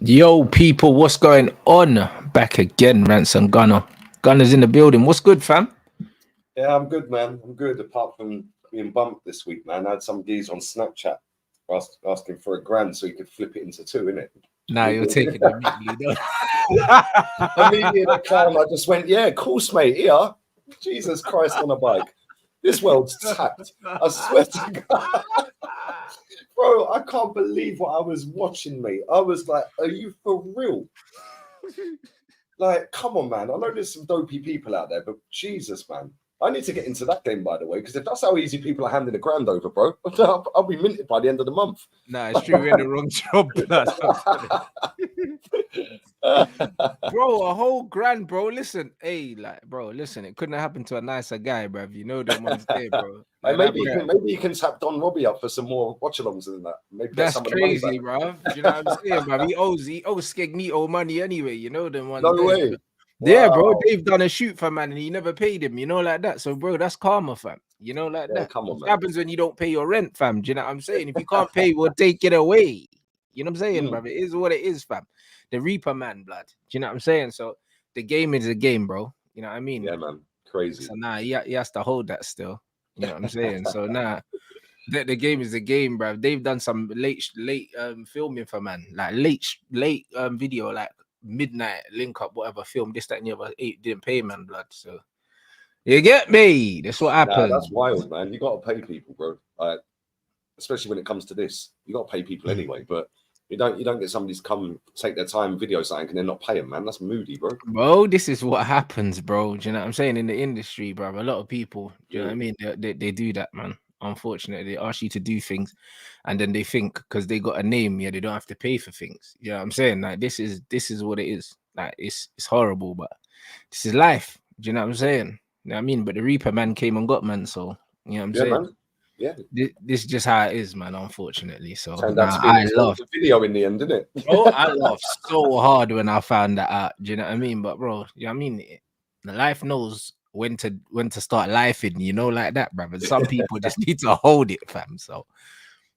Yo, people, what's going on? Back again, Rants and Gunner. Gunner's in the building. What's good, fam? Yeah, I'm good, man. I'm good. Apart from being bumped this week, man. I had some geese on Snapchat asking for $1,000 so you could flip it into two, innit? Nah, you're taking the meat lead. Immediately the clown, I just went, yeah, of course, mate. Here, Jesus Christ on a bike. This world's tapped. I swear to God. Bro, I can't believe what I was watching, mate. I was like, are you for real? Like, come on, man. I know there's some dopey people out there, but Jesus, man. I need to get into that game, by the way, because if that's how easy people are handing $1,000 over, bro, I'll be minted by the end of the month. Nah, it's true. We're in the wrong job. Bro, a whole grand, bro. Listen, hey, like, bro, listen, it couldn't have happened to a nicer guy, bro. You know them ones there, bro. Like, maybe you can tap Don Robbie up for some more watch-alongs than that. Maybe that's crazy, bro. Do you know what I'm saying, bro? He owes Skegnito money anyway. You know them ones. No there. way. Yeah, bro, they've done a shoot for man and he never paid him, you know, like that. So, bro, that's karma, fam. You know, like that. Come on, man. What happens when you don't pay your rent, fam? Do you know what I'm saying? If you can't pay, we'll take it away. You know what I'm saying, bro? It is what it is, fam. The Reaper man, blood. Do you know what I'm saying? So, the game is a game, bro. You know what I mean? Yeah, man. Crazy. So, he has to hold that still. You know what I'm saying? So, the game is the game, bro. They've done some late filming for man, like late video, like midnight link up, whatever, film this, that, and the other. Didn't pay, man, blood. So you get me? That's what happened. That's wild, man. You got to pay people, bro. Especially when it comes to this, you got to pay people anyway. But you don't get somebody to come take their time, video something, and then not pay them, man. That's moody, bro. Bro, this is what happens, bro. Do you know what I'm saying? In the industry, bro, a lot of people, do you know what I mean? They do that, man. Unfortunately, they ask you to do things, and then they think because they got a name, they don't have to pay for things. You know what I'm saying? Like this is what it is. Like it's horrible, but this is life. Do you know what I'm saying? You know what I mean? But the Reaper man came and got man, so you know what I'm saying? Man. Yeah, this is just how it is, man. Unfortunately, so I love the video in the end, didn't it? Bro, I laughed so hard when I found that out. Do you know what I mean? But bro, you know what I mean? The life knows when to start lifing, you know, like that, bro. But some people just need to hold it, fam. So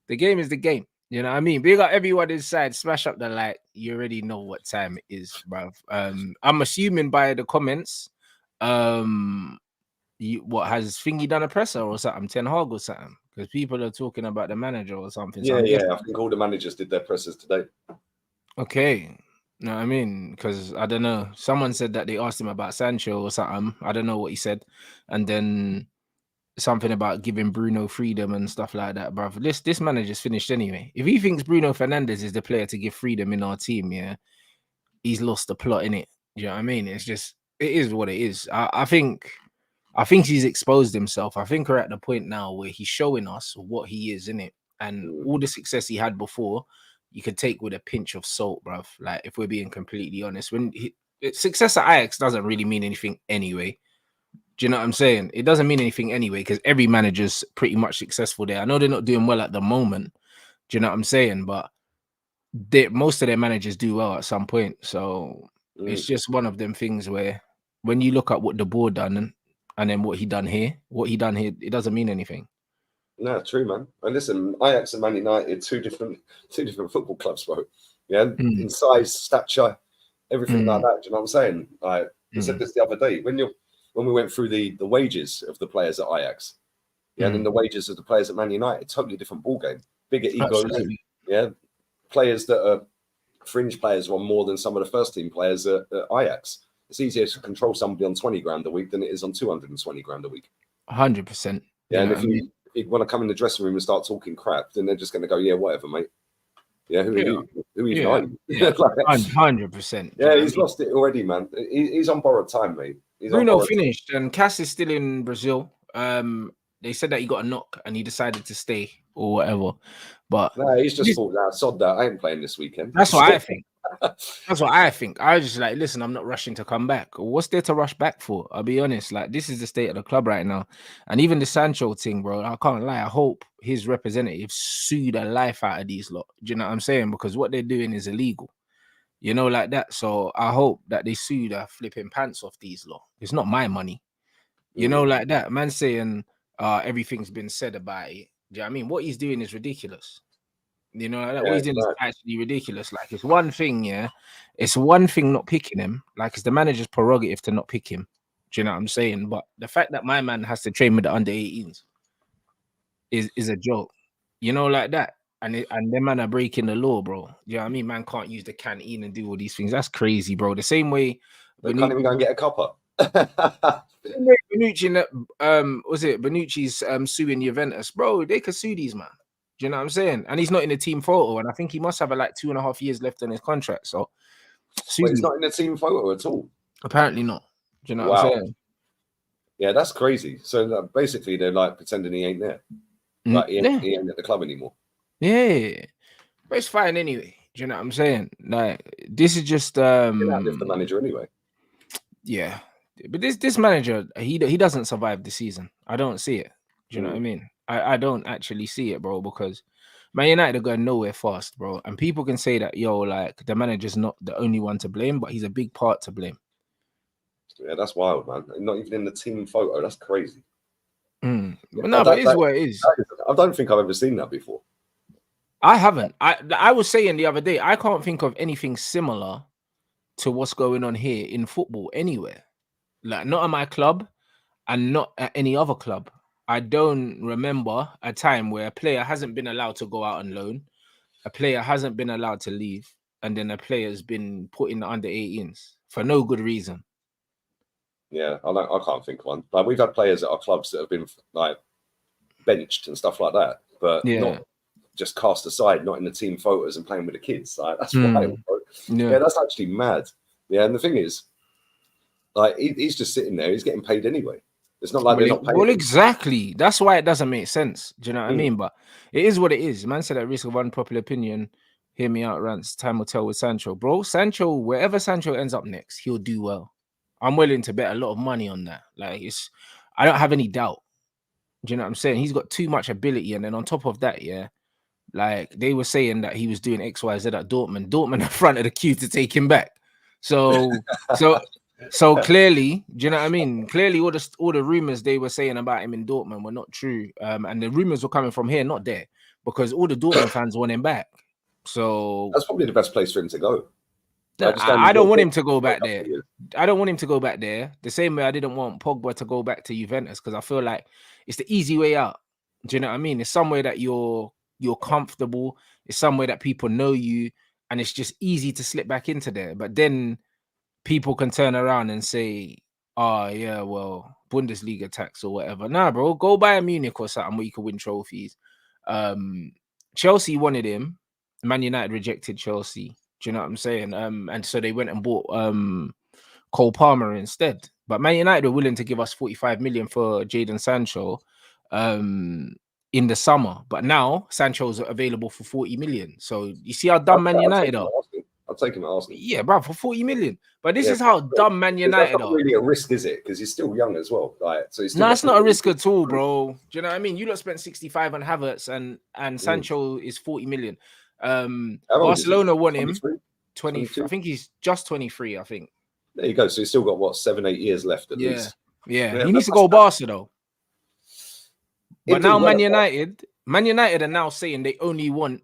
the game is the game. You know what I mean? Big up everyone inside. Smash up the like. You already know what time it is, bro. I'm assuming by the comments, what has Thingy done a presser or something? Ten Hag or something? Because people are talking about the manager or something. Yeah, I think all the managers did their pressers today. Okay. No, I mean, because I don't know. Someone said that they asked him about Sancho or something. I don't know what he said. And then something about giving Bruno freedom and stuff like that, bro. This manager's finished anyway. If he thinks Bruno Fernandes is the player to give freedom in our team, he's lost the plot in it. You know what I mean? It's just, it is what it is. I think he's exposed himself. I think we're at the point now where he's showing us what he is, in it, and all the success he had before, you could take with a pinch of salt, bruv. Like, if we're being completely honest, success at Ajax doesn't really mean anything anyway. Do you know what I'm saying? It doesn't mean anything anyway because every manager's pretty much successful there. I know they're not doing well at the moment. Do you know what I'm saying? But most of their managers do well at some point. So it's just one of them things where when you look at what the board done and then what he done here, it doesn't mean anything. No, true, man. And listen, Ajax and Man United, two different football clubs, bro. Yeah, in size, stature, everything like that. Do you know what I'm saying? I said this the other day when we went through the wages of the players at Ajax, and then the wages of the players at Man United, totally different ball game. Bigger egos, yeah. Players that are fringe players on more than some of the first team players at Ajax. It's easier to control somebody on 20 grand a week than it is on 220 grand a week. 100%. Yeah, and if you want to come in the dressing room and start talking crap, then they're just going to go, yeah, whatever, mate. Yeah, who are you? Who are you? Yeah, 100%. Yeah, he's lost it already, man. He's on borrowed time, mate. Bruno finished, and Cass is still in Brazil. They said that he got a knock and he decided to stay or whatever. But no, he's just thought that sod that I ain't playing this weekend. That's what I think. That's what I think. I was just like, listen, I'm not rushing to come back. What's there to rush back for? I'll be honest. Like, this is the state of the club right now. And even the Sancho thing, bro, I can't lie. I hope his representatives sue the life out of these lot. Do you know what I'm saying? Because what they're doing is illegal. You know, like that. So I hope that they sue the flipping pants off these lot. It's not my money. You know, like that. Man saying everything's been said about it. Do you know what I mean? What he's doing is ridiculous. You know, like, Yeah, what he's doing is actually ridiculous. Like, it's one thing, yeah. It's one thing not picking him. Like, it's the manager's prerogative to not pick him. Do you know what I'm saying? But the fact that my man has to train with the under 18s is a joke. You know, like that. And them man are breaking the law, bro. You know what I mean? Man can't use the canteen and do all these things. That's crazy, bro. The same way they can't even go and get a cuppa. Bonucci, was it Bonucci's suing Juventus, bro? They could sue these man. Do you know what I'm saying? And he's not in the team photo, and I think he must have like 2.5 years left on his contract. So, wait, he's not in the team photo at all. Apparently not. Do you know what I'm saying? Yeah, that's crazy. So basically, they're like pretending he ain't there. Like he ain't at the club anymore. Yeah, but it's fine anyway. Do you know what I'm saying? Like, this is just the manager anyway. Yeah, but this manager, he doesn't survive the season. I don't see it. Do you know what I mean? I don't actually see it, bro, because Man United are going nowhere fast, bro. And people can say that, yo, like, the manager's not the only one to blame, but he's a big part to blame. Yeah, that's wild, man. Not even in the team photo. That's crazy. But no, but it is what it is. I don't think I've ever seen that before. I haven't. I was saying the other day, I can't think of anything similar to what's going on here in football anywhere. Like, not at my club and not at any other club. I don't remember a time where a player hasn't been allowed to go out on loan, a player hasn't been allowed to leave, and then a player's been put in the under 18s for no good reason. Yeah, I can't think of one. Like, we've had players at our clubs that have been like benched and stuff like that, but not just cast aside, not in the team photos and playing with the kids. Like, that's wild, bro. Yeah, that's actually mad. Yeah, and the thing is, like, he's just sitting there. He's getting paid anyway. It's not like they're not paying. Well, exactly. That's why it doesn't make sense. Do you know what I mean? But it is what it is. Man said at risk of unpopular opinion, hear me out, Rants. Time will tell with Sancho. Bro, Sancho, wherever Sancho ends up next, he'll do well. I'm willing to bet a lot of money on that. Like, I don't have any doubt. Do you know what I'm saying? He's got too much ability. And then on top of that, yeah, like, they were saying that he was doing XYZ at Dortmund. Dortmund in front of the queue to take him back. So clearly, do you know what I mean? Clearly, all the rumors they were saying about him in Dortmund were not true. And the rumors were coming from here, not there, because all the Dortmund fans want him back. So that's probably the best place for him to go. I don't want him to go back there. I don't want him to go back there. The same way I didn't want Pogba to go back to Juventus, because I feel like it's the easy way out. Do you know what I mean? It's somewhere that you're comfortable. It's somewhere that people know you, and it's just easy to slip back into there. But then people can turn around and say, oh, yeah, well, Bundesliga tax or whatever. Nah, bro, go Bayern Munich or something where you can win trophies. Chelsea wanted him. Man United rejected Chelsea. Do you know what I'm saying? And so they went and bought Cole Palmer instead. But Man United were willing to give us 45 million for Jadon Sancho in the summer. But now Sancho's available for 40 million. So you see how dumb Man United are? I'll take him at Arsenal. Yeah, bro, for 40 million. But this is how dumb Man United are. That's not really a risk, is it? Because he's still young as well. Like, so no, it's not a risk at all, bro. Do you know what I mean? You lot spent 65 on Havertz, and Sancho is 40 million. Barcelona won him 20. I think he's just 23. I think. There you go. So he's still got what 7-8 years left at least. Yeah. He needs to go Barca though. But now Man United are now saying they only want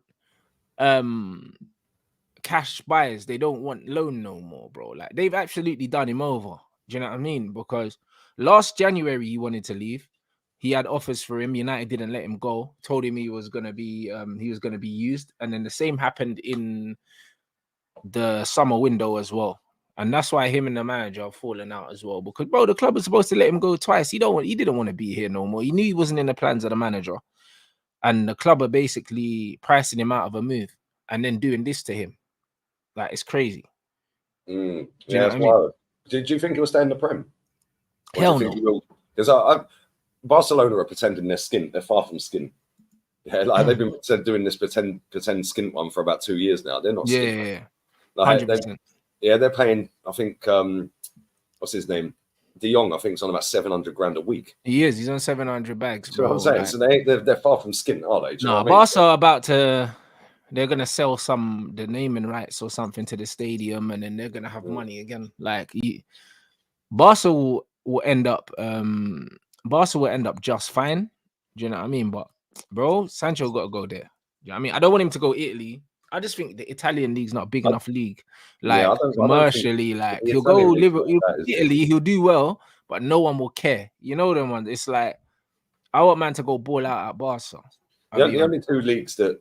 cash buyers. They don't want loan no more, bro. Like, they've absolutely done him over. Do you know what I mean? Because last January he wanted to leave. He had offers for him. United didn't let him go. Told him he was gonna be used. And then the same happened in the summer window as well. And that's why him and the manager are falling out as well. Because, bro, the club was supposed to let him go twice. He didn't want to be here no more. He knew he wasn't in the plans of the manager. And the club are basically pricing him out of a move and then doing this to him. Like, it's crazy. Yeah, that's wild. Did you think he will stay in the Prem? Hell no. Because Barcelona are pretending they're skint. They're far from skint. Yeah, like they've been doing this pretend skint one for about 2 years now. They're not skint. Yeah. Like, 100%. They're paying, I think, what's his name? De Jong, I think, is on about 700 grand a week. He is. He's on 700 bags. That's what I'm saying. Like, so they're far from skint, are they? No, Barca are about to. They're gonna sell the naming rights or something to the stadium, and then they're gonna have money again. Like, Barca will end up. Barca will end up just fine. Do you know what I mean? But, bro, Sancho got to go there. You know what I mean? I don't want him to go Italy. I just think the Italian league's not a big enough league. Yeah, Like I don't think commercially, like the he'll go Italian league's live not that, is it? Italy, he'll do well, but no one will care. You know them ones. It's like I want man to go ball out at Barca. The only two leagues that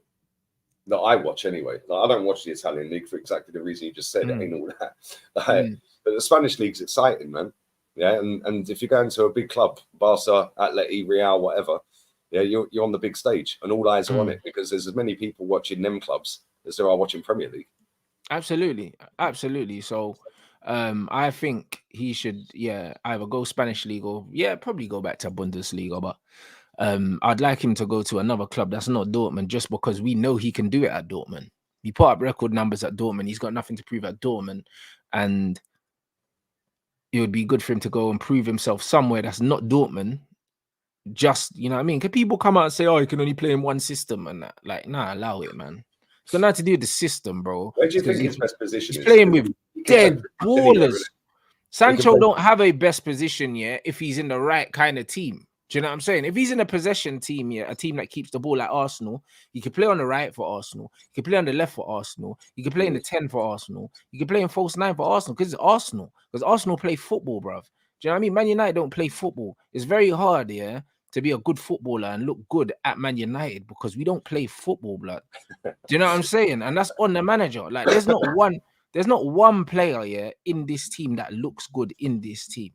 I watch anyway. Like, I don't watch the Italian league for exactly the reason you just said. It ain't all that. Like, but the Spanish league's exciting, man. Yeah, and if you're going to a big club, Barca, Atleti, Real, whatever, yeah, you're on the big stage, and all eyes are on it because there's as many people watching them clubs as there are watching Premier League. Absolutely, absolutely. So, I think he should, either go Spanish league or probably go back to Bundesliga. But I'd like him to go to another club that's not Dortmund, just because we know he can do it at Dortmund. He put up record numbers at Dortmund. He's got nothing to prove at Dortmund, and it would be good for him to go and prove himself somewhere that's not Dortmund. Just, you know what I mean? Can people come out and say, oh, you can only play in one system and that? Like, nah, allow it, man. It's got nothing to do with the system, bro. Where do you think his best position is? He's playing with dead ballers. Sancho don't have a best position yet if he's in the right kind of team. Do you know what I'm saying? If he's in a possession team, a team that keeps the ball like Arsenal, he can play on the right for Arsenal. He can play on the left for Arsenal. He can play in the 10 for Arsenal. He can play in false 9 for Arsenal because it's Arsenal. Because Arsenal play football, bruv. Do you know what I mean? Man United don't play football. It's very hard, to be a good footballer and look good at Man United because we don't play football, blood. Do you know what I'm saying? And that's on the manager. Like, there's not one player, in this team that looks good in this team.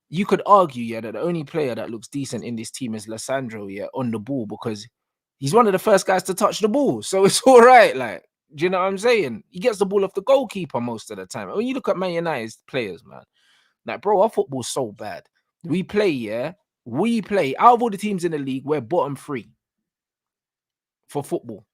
You could argue, that the only player that looks decent in this team is Lissandro, on the ball, because he's one of the first guys to touch the ball. So it's all right. Like, do you know what I'm saying? He gets the ball off the goalkeeper most of the time. When you look at Man United's players, man, like, bro, our football's so bad. We play, out of all the teams in the league, we're bottom 3 for football,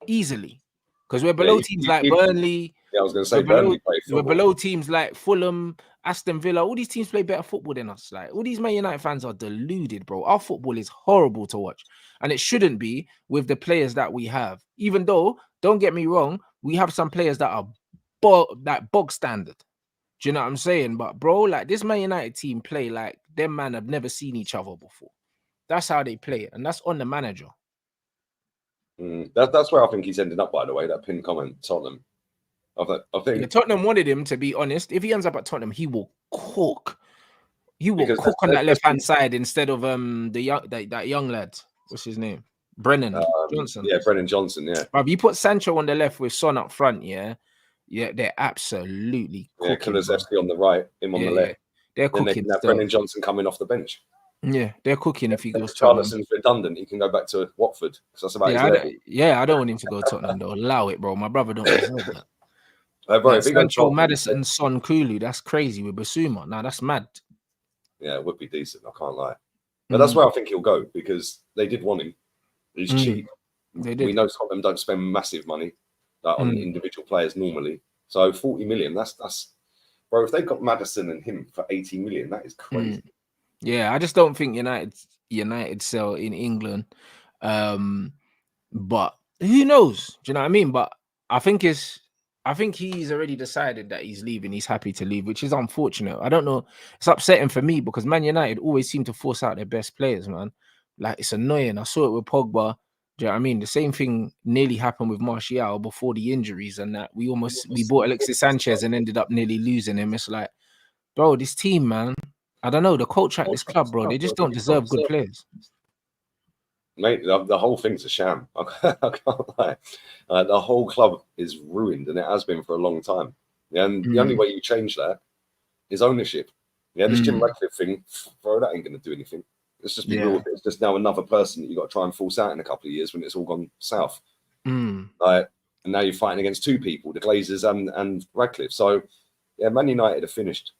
easily. Because we're below teams like Burnley. Yeah, I was going to say Burnley play football. We're below teams like Fulham, Aston Villa. All these teams play better football than us. Like, all these Man United fans are deluded, bro. Our football is horrible to watch. And it shouldn't be with the players that we have. Even though, don't get me wrong, we have some players that are bog standard. Do you know what I'm saying? But, bro, like, this Man United team play like them man have never seen each other before. That's how they play. And that's on the manager. That's where I think he's ending up, by the way, that pinned comment, Tottenham. I think Tottenham wanted him, to be honest. If he ends up at Tottenham, he will cook. He will cook on that left-hand side instead of that young lad. What's his name? Brennan Johnson. Yeah, Brennan Johnson, yeah. But you put Sancho on the left with Son up front, they're absolutely cooking. Kulusevski on the right, him on the left. They're cooking. Then they can have Brennan Johnson coming off the bench. Yeah, they're cooking if he goes to Charlison's redundant. He can go back to Watford. That's about his level. I don't want him to go to Tottenham, though. Allow it, bro. My brother don't deserve that. Bro, Sancho, Maddison, Son, Kulu. That's crazy with Basuma. Nah, that's mad. Yeah, it would be decent. I can't lie. But that's where I think he'll go, because they did want him. He's cheap. They did. We know Tottenham don't spend massive money on individual players normally. So 40 million, that's bro, if they've got Maddison and him for 80 million, that is crazy. Yeah, I just don't think United sell in England. But who knows? Do you know what I mean? But I think he's already decided that he's leaving. He's happy to leave, which is unfortunate. I don't know. It's upsetting for me because Man United always seem to force out their best players, man. Like, it's annoying. I saw it with Pogba. Do you know what I mean? The same thing nearly happened with Martial before the injuries, and that we bought Alexis Sanchez and ended up nearly losing him. It's like, bro, this team, man. I don't know. The culture at this club, bro, they just don't deserve good players. Mate, the whole thing's a sham. I can't lie. The whole club is ruined, and it has been for a long time. And the only way you change that is ownership. Yeah, this Jim Ratcliffe thing, bro, that ain't going to do anything. It's just it's just now another person that you got to try and force out in a couple of years when it's all gone south. And now you're fighting against two people, the Glazers and Radcliffe. So, yeah, Man United are finished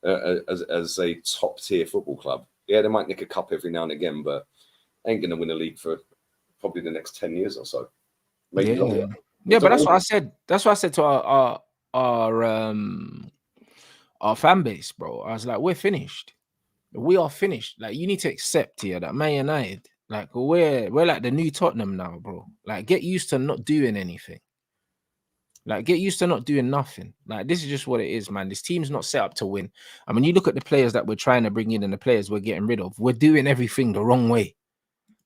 as a top tier football club. Yeah, they might nick a cup every now and again, but ain't going to win a league for probably the next 10 years or so. Maybe longer. Yeah, but that's what I said. That's what I said to our fan base, bro. I was like, we're finished. We are finished. Like, you need to accept here that Man United, like, we're like the new Tottenham now, bro. Like, get used to not doing anything. Like, get used to not doing nothing. Like, this is just what it is, man. This team's not set up to win. I mean, you look at the players that we're trying to bring in and the players we're getting rid of. We're doing everything the wrong way.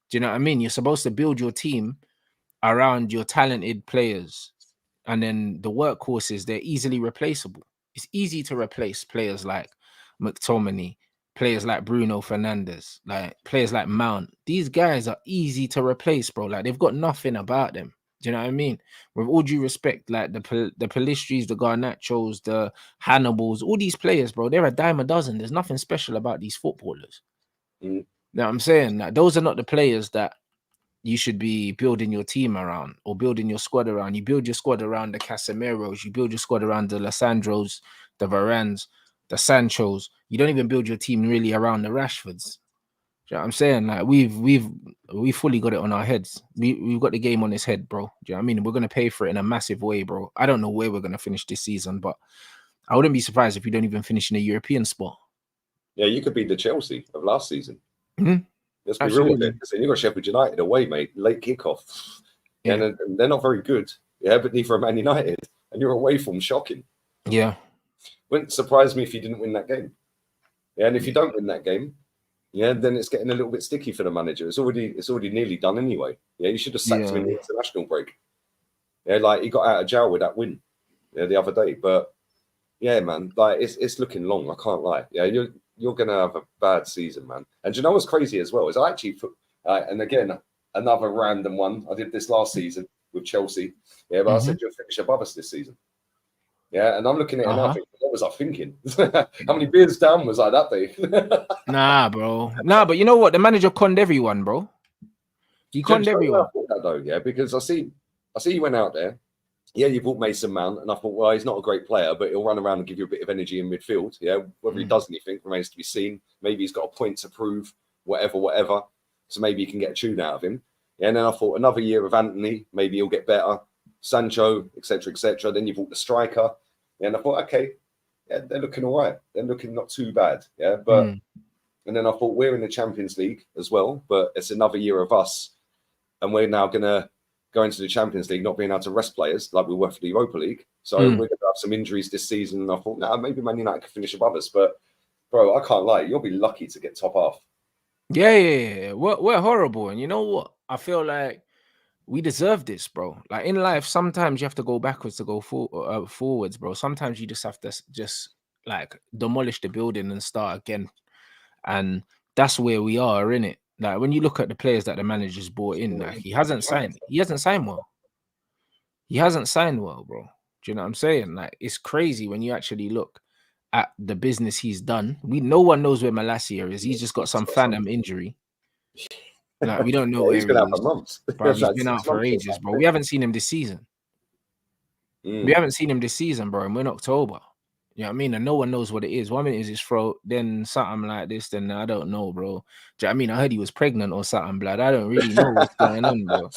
Do you know what I mean? You're supposed to build your team around your talented players, and then the workhorses, they're easily replaceable. It's easy to replace players like McTominay, players like Bruno Fernandes, like players like Mount. These guys are easy to replace, bro. Like they've got nothing about them. Do you know what I mean? With all due respect, like the Pelistris, the Garnachos, the Hannibals, all these players, bro, they're a dime a dozen. There's nothing special about these footballers. You know what I'm saying? Like, those are not the players that you should be building your team around or building your squad around. You build your squad around the Casemiros, you build your squad around the Lissandros, the Varans, the Sanchos. You don't even build your team really around the Rashfords. Do you know what I'm saying? Like we've fully got it on our heads. We've got the game on his head, bro. Do you know what I mean? We're gonna pay for it in a massive way, bro. I don't know where we're gonna finish this season, but I wouldn't be surprised if we don't even finish in a European spot. Yeah, you could be the Chelsea of last season. Mm-hmm. Let's be real with it. Because then you've got Sheffield United away, mate. Late kickoff. Yeah. And they're not very good. Yeah, but neither are Man United. And you're away from shocking. Yeah. Wouldn't surprise me if you didn't win that game. Yeah, and if you don't win that game, yeah, then it's getting a little bit sticky for the manager. It's already nearly done anyway. Yeah, you should have sacked him in the international break. Yeah, like he got out of jail with that win. Yeah, the other day. But yeah, man, like it's looking long. I can't lie. Yeah, you're gonna have a bad season, man. And do you know what's crazy as well is I actually and again another random one. I did this last season with Chelsea. Yeah, but I said you'll finish above us this season. Yeah, and I'm looking at it now. Thinking, what was I thinking? How many beers down was I that day? Nah, bro. Nah, but you know what? The manager conned everyone, bro. He conned everyone. I thought that though, yeah, because I see you went out there. Yeah, you bought Mason Mount, and I thought, well, he's not a great player, but he'll run around and give you a bit of energy in midfield. Yeah, whether he does anything remains to be seen. Maybe he's got a point to prove, whatever. So maybe you can get a tune out of him. Yeah, and then I thought another year of Anthony, maybe he'll get better. Sancho, etc. Then you bought the striker. Yeah, and I thought, okay, yeah, they're looking all right. They're looking not too bad. Yeah, but and then I thought we're in the Champions League as well, but it's another year of us, and we're now gonna go into the Champions League not being able to rest players like we were for the Europa League. So we're going to have some injuries this season. And I thought, maybe Man United could finish above us. But, bro, I can't lie. You'll be lucky to get top half. Yeah. We're horrible. And you know what? I feel like we deserve this, bro. Like in life, sometimes you have to go backwards to go forwards, bro. Sometimes you just have to just like demolish the building and start again. And that's where we are, innit? Like when you look at the players that the manager's brought in, like he hasn't signed well. He hasn't signed well, bro. Do you know what I'm saying? Like it's crazy when you actually look at the business he's done. No one knows where Malacia is. He's just got some phantom injury. Like we don't know where he's been out for months. Bro, he's been out for ages, bro. We haven't seen him this season. We haven't seen him this season, bro. And we're in October. You know what I mean? And no one knows what it is. 1 minute is his throat, then something like this, then I don't know, bro. Do you know what I mean? I heard he was pregnant or something, blood. I don't really know what's going on, bro.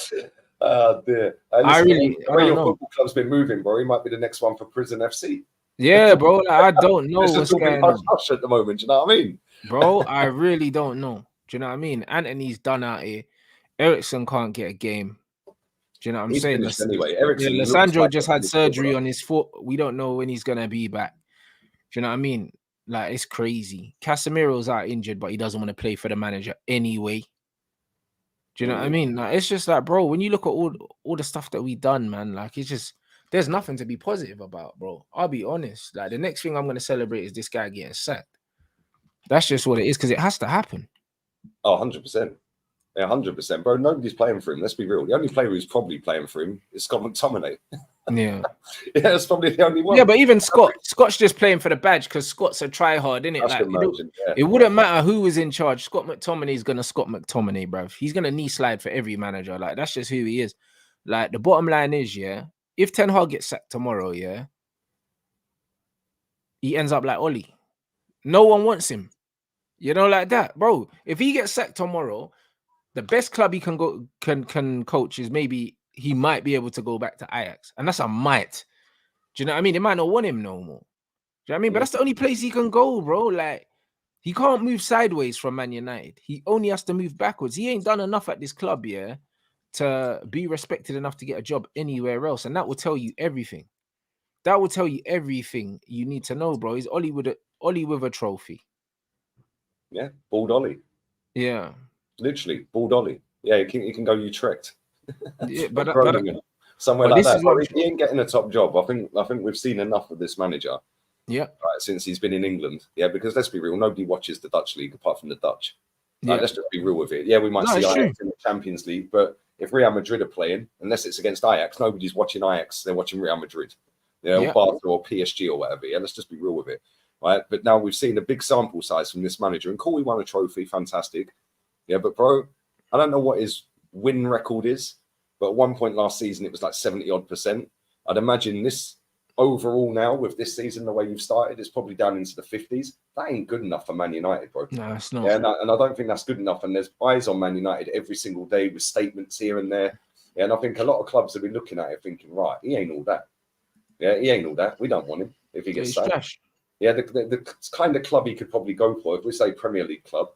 Oh, dear. I don't know. Football club's been moving, bro. He might be the next one for Prison FC. Yeah, bro. Like, I don't know what's going on. At the moment, do you know what I mean? Bro, I really don't know. Do you know what I mean? Anthony's done out here. Ericsson can't get a game. Do you know what I'm saying? Anyway, Ericsson. Lissandro just had surgery on his foot. We don't know when he's gonna be back. Do you know what I mean? Like it's crazy. Casemiro's out injured, but he doesn't want to play for the manager anyway. Do you know what I mean? Like it's just like, bro, when you look at all the stuff that we done, man, like it's just there's nothing to be positive about, bro. I'll be honest. Like the next thing I'm gonna celebrate is this guy getting sacked. That's just what it is, because it has to happen. Oh, 100%. Yeah, 100%, bro. Nobody's playing for him. Let's be real. The only player who's probably playing for him is Scott McTominay. Yeah. Yeah, that's probably the only one. Yeah, but even Scott's just playing for the badge because Scott's a try-hard, isn't it? Like, it wouldn't matter who was in charge. Scott McTominay's going to Scott McTominay, bruv. He's going to knee slide for every manager. Like, that's just who he is. Like, the bottom line is, yeah, if Ten Hag gets sacked tomorrow, yeah, he ends up like Oli. No one wants him. You know, like that, bro. If he gets sacked tomorrow, the best club he can coach is maybe he might be able to go back to Ajax, and that's a might. Do you know what I mean? They might not want him no more. Do you know what I mean? But that's the only place he can go, bro. Like he can't move sideways from Man United. He only has to move backwards. He ain't done enough at this club, yeah, to be respected enough to get a job anywhere else, and that will tell you everything. That will tell you everything you need to know, bro. He's Oli with a trophy. Yeah, bald Ollie. Yeah. Literally, bald Ollie. Yeah, he can go Utrecht. Yeah, somewhere but like this that. is what He ain't getting a top job. I think we've seen enough of this manager. Yeah. Right, since he's been in England. Yeah, because let's be real, nobody watches the Dutch league apart from the Dutch. Like, let's just be real with it. Yeah, we might see Ajax in the Champions League, but if Real Madrid are playing, unless it's against Ajax, nobody's watching Ajax. They're watching Real Madrid, or Barca or PSG or whatever. Yeah, let's just be real with it. Right, but now we've seen a big sample size from this manager, and cool, we won a trophy, fantastic. Yeah, but bro, I don't know what his win record is, but at one point last season it was like 70-odd%. I'd imagine this overall now with this season, the way you've started, it's probably down into the 50s. That ain't good enough for Man United, bro. No, it's not. Yeah, and I don't think that's good enough. And there's eyes on Man United every single day with statements here and there. Yeah, and I think a lot of clubs have been looking at it thinking, right, he ain't all that. Yeah, he ain't all that. We don't want him if he gets sacked. Yeah, the kind of club he could probably go for, if we say Premier League club,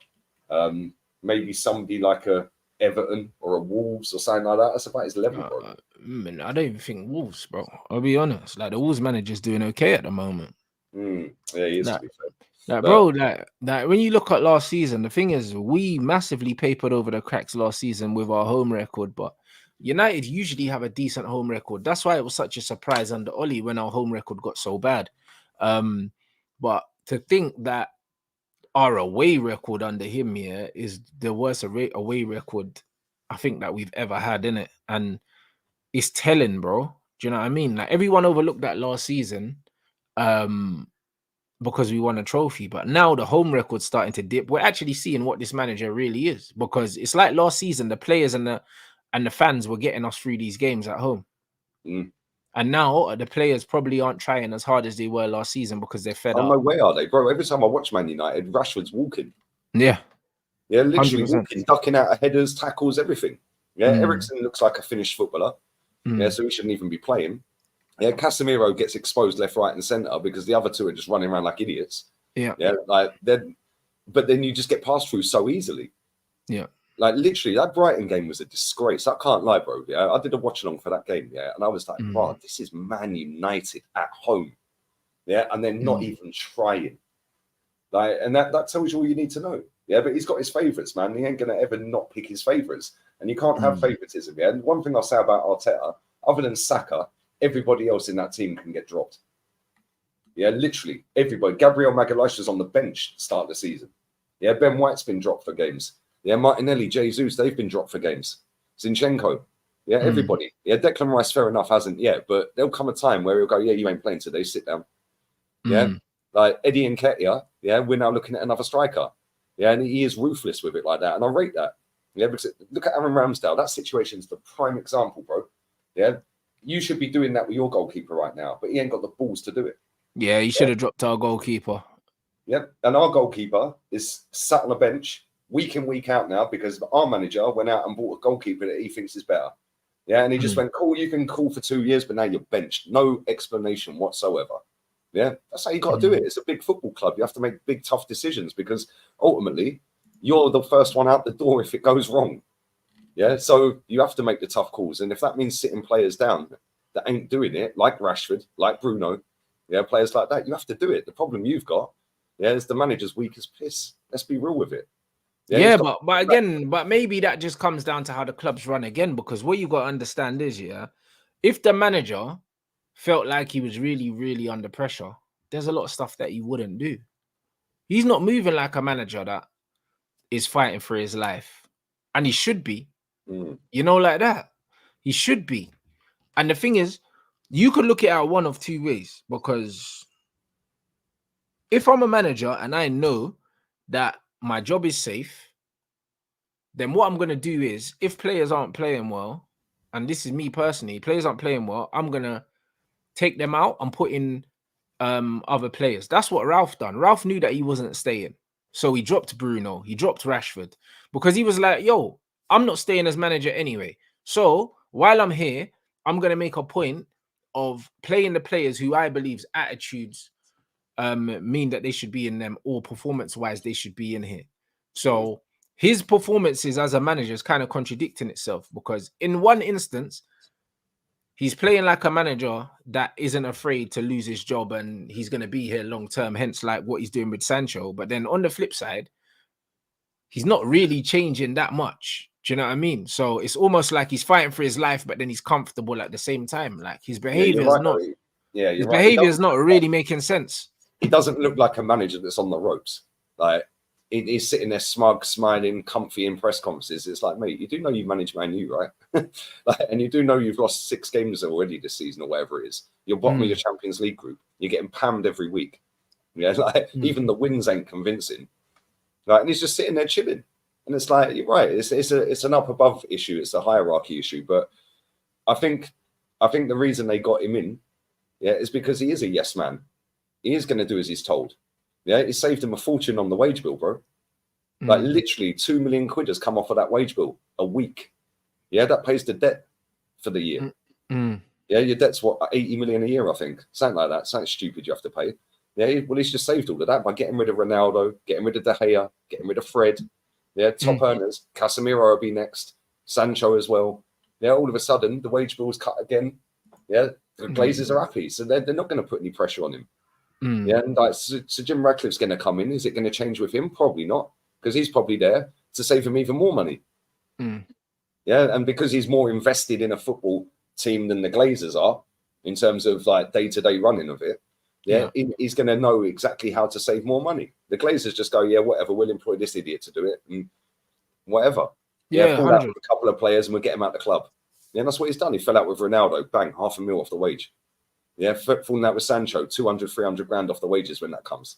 maybe somebody like a Everton or a Wolves or something like that. That's about his level, bro. Man, I don't even think Wolves, bro. I'll be honest. Like the Wolves manager's doing okay at the moment. Yeah, he is, to be fair. Bro, when you look at last season, the thing is, we massively papered over the cracks last season with our home record, but United usually have a decent home record. That's why it was such a surprise under Oli when our home record got so bad. But to think that our away record under him here is the worst away record I think that we've ever had in it, and it's telling, bro. Do you know what I mean? Like everyone overlooked that last season, because we won a trophy, but now the home record's starting to dip. We're actually seeing what this manager really is, because it's like last season the players and the fans were getting us through these games at home. And now the players probably aren't trying as hard as they were last season because they're fed up. No way are they, bro. Every time I watch Man United, Rashford's walking. Yeah, literally 100%. walking, ducking out of headers, tackles, everything. Yeah, Eriksen looks like a finished footballer. Yeah, so he shouldn't even be playing. Yeah, Casemiro gets exposed left, right, and centre because the other two are just running around like idiots. Yeah, but then you just get passed through so easily. Yeah. Like literally, that Brighton game was a disgrace. I can't lie, bro. Yeah, I did a watch along for that game. Yeah, and I was like, wow, this is Man United at home. Yeah, and they're not even trying. Like, and that tells you all you need to know. Yeah, but he's got his favourites, man. He ain't gonna ever not pick his favourites, and you can't have favouritism. Yeah, and one thing I'll say about Arteta, other than SAKA, everybody else in that team can get dropped. Yeah, literally everybody. Gabriel Magalhaes was on the bench start of the season. Yeah, Ben White's been dropped for games. Yeah, Martinelli, Jesus, they've been dropped for games. Zinchenko, yeah, everybody. Yeah, Declan Rice, fair enough, hasn't yet, but there'll come a time where he'll go, yeah, you ain't playing today, sit down. Yeah, like Eddie Nketiah, yeah, we're now looking at another striker. Yeah, and he is ruthless with it like that, and I rate that. Yeah, because look at Aaron Ramsdale. That situation's the prime example, bro. Yeah, you should be doing that with your goalkeeper right now, but he ain't got the balls to do it. Yeah, he should have dropped our goalkeeper. Yep, and our goalkeeper is sat on a bench week in, week out now because our manager went out and bought a goalkeeper that he thinks is better. Yeah, and he just went, cool, you can call for 2 years, but now you're benched. No explanation whatsoever. Yeah, that's how you got to do it. It's a big football club. You have to make big, tough decisions because ultimately you're the first one out the door if it goes wrong. Yeah, so you have to make the tough calls. And if that means sitting players down that ain't doing it, like Rashford, like Bruno, yeah, players like that, you have to do it. The problem you've got, yeah, is the manager's weak as piss. Let's be real with it. Yeah, but maybe that just comes down to how the clubs run again, because what you got to understand is, yeah, if the manager felt like he was really, really under pressure, there's a lot of stuff that he wouldn't do. He's not moving like a manager that is fighting for his life. And he should be. You know, like that. He should be. And the thing is, you could look at it one of two ways, because if I'm a manager and I know that my job is safe, then what I'm going to do is, if players aren't playing well, and this is me personally, players aren't playing well, I'm going to take them out and put in other players. That's what Ralph done. Ralph knew that he wasn't staying. So he dropped Bruno, he dropped Rashford, because he was like, yo, I'm not staying as manager anyway. So while I'm here, I'm going to make a point of playing the players who I believe's attitudes mean that they should be in them, or performance-wise they should be in here. So his performances as a manager is kind of contradicting itself, because in one instance, he's playing like a manager that isn't afraid to lose his job and he's going to be here long term, hence like what he's doing with Sancho. But then on the flip side, he's not really changing that much. Do you know what I mean? So it's almost like he's fighting for his life, but then he's comfortable at the same time. Like his behavior is not. Yeah, his behavior is not really making sense. He doesn't look like a manager that's on the ropes. Like he's sitting there smug, smiling, comfy in press conferences. It's like, mate, you do know you manage Man U, right? And you do know you've lost 6 games already this season or whatever it is. You're bottom of your Champions League group. You're getting pammed every week. Yeah, like even the wins ain't convincing. Like, and he's just sitting there chilling. And it's like, you're right. It's an up above issue. It's a hierarchy issue. But I think the reason they got him in, is because he is a yes man. He is going to do as he's told. Yeah, he saved him a fortune on the wage bill, bro. Like literally 2 million quid has come off of that wage bill a week. Yeah, that pays the debt for the year. Yeah, your debt's what, 80 million a year, I think. Something like that. Something stupid you have to pay. Yeah, well, he's just saved all of that by getting rid of Ronaldo, getting rid of De Gea, getting rid of Fred. Yeah, top earners. Casemiro will be next. Sancho as well. Yeah, all of a sudden, the wage bill's cut again. Yeah, the Glazers are happy. So they're not going to put any pressure on him. Yeah, and like, so Jim Ratcliffe's going to come in. Is it going to change with him? Probably not, because he's probably there to save him even more money. Yeah, and because he's more invested in a football team than the Glazers are in terms of like day-to-day running of it. Yeah, he's going to know exactly how to save more money. The Glazers just go, yeah, whatever, we'll employ this idiot to do it and whatever. Yeah, fall out with a couple of players and we'll get him out the club. Yeah, and that's what he's done. He fell out with Ronaldo, bang, $500,000 off the wage. Yeah, falling out with Sancho, 200, 300 grand off the wages when that comes.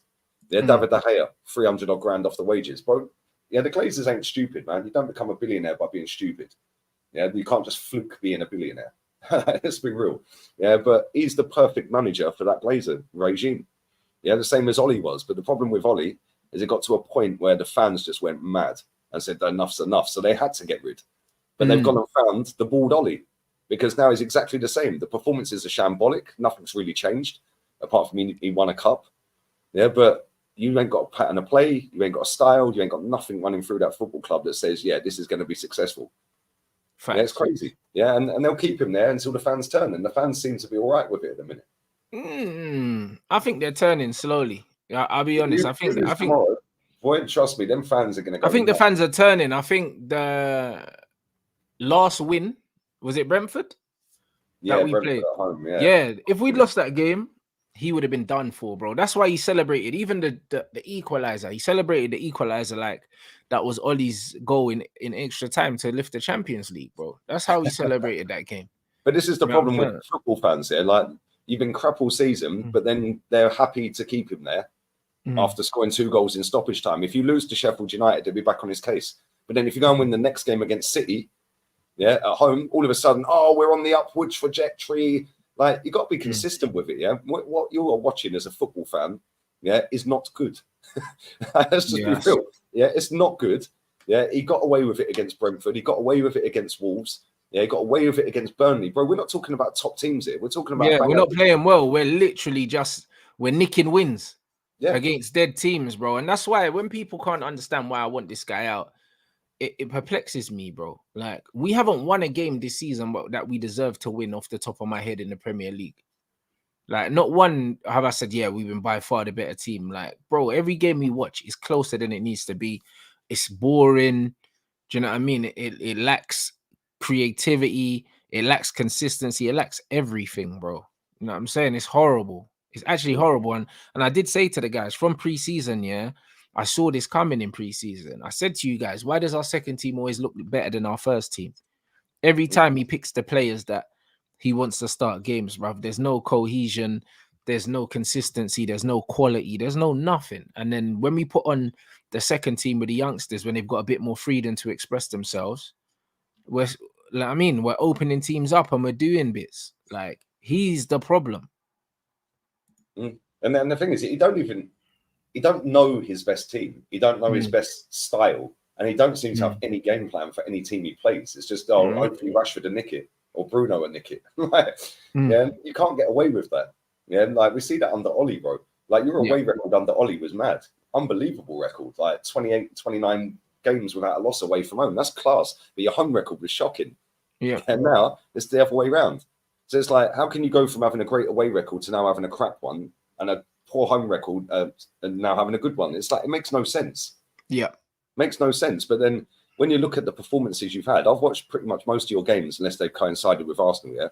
Yeah, David De Gea, 300 odd grand off the wages. Bro, yeah, the Glazers ain't stupid, man. You don't become a billionaire by being stupid. Yeah, you can't just fluke being a billionaire. Let's be real. Yeah, but he's the perfect manager for that Glazer regime. Yeah, the same as Ollie was. But the problem with Ollie is it got to a point where the fans just went mad and said enough's enough. So they had to get rid. But they've gone and found the bald Ollie because now he's exactly the same. The performances are shambolic. Nothing's really changed apart from he won a cup. Yeah, but you ain't got a pattern of play. You ain't got a style. You ain't got nothing running through that football club that says, yeah, this is going to be successful. Yeah, it's crazy. Yeah, and they'll keep him there until the fans turn, and the fans seem to be all right with it at the minute. I think they're turning slowly. I'll be honest. I think. Boy, trust me, them fans are going to go. I think the fans are turning. I think the last win was it Brentford? Yeah, we played at home. Yeah, if we'd lost that game, he would have been done for, bro. That's why he celebrated. Even the equalizer, he celebrated the equalizer like that was Ollie's goal in extra time to lift the Champions League, bro. That's how he celebrated that game. But this is the problem with football fans here. Like, you've been crap all season, but then they're happy to keep him there after scoring 2 goals in stoppage time. If you lose to Sheffield United, they'll be back on his case. But then if you go and win the next game against City, at home, all of a sudden, we're on the upwards trajectory. Like, you got to be consistent with it, yeah? What you are watching as a football fan, is not good. Let's just be real. Yeah, it's not good. Yeah, he got away with it against Brentford. He got away with it against Wolves. Yeah, he got away with it against Burnley. Bro, we're not talking about top teams here. We're talking about... Yeah, we're not playing well. We're literally we're nicking wins against dead teams, bro. And that's why when people can't understand why I want this guy out, it perplexes me, bro. Like, we haven't won a game this season that we deserve to win off the top of my head in the Premier League. Like, not one have I said, yeah, we've been by far the better team. Like, bro, every game we watch is closer than it needs to be. It's boring. Do you know what I mean? It lacks creativity. It lacks consistency. It lacks everything, bro. You know what I'm saying? It's horrible. It's actually horrible. And I did say to the guys from pre-season, I saw this coming in pre-season. I said to you guys, why does our second team always look better than our first team? Every time he picks the players that he wants to start games, bruv, there's no cohesion, there's no consistency, there's no quality, there's no nothing. And then when we put on the second team with the youngsters, when they've got a bit more freedom to express themselves, we're opening teams up and we're doing bits. Like, he's the problem. And then the thing is, he don't know his best team. He don't know his best style. And he don't seem to have any game plan for any team he plays. It's just, hopefully Rashford will nick it or Bruno will nick it. Yeah, you can't get away with that. Yeah, like we see that under Ollie, bro. Like, your away record under Ollie was mad. Unbelievable record. Like 28, 29 games without a loss away from home. That's class. But your home record was shocking. Yeah. And now it's the other way around. So it's like, how can you go from having a great away record to now having a crap one and a poor home record and now having a good one? It's like, it makes no sense. Yeah. Makes no sense. But then when you look at the performances you've had, I've watched pretty much most of your games, unless they've coincided with Arsenal, yeah.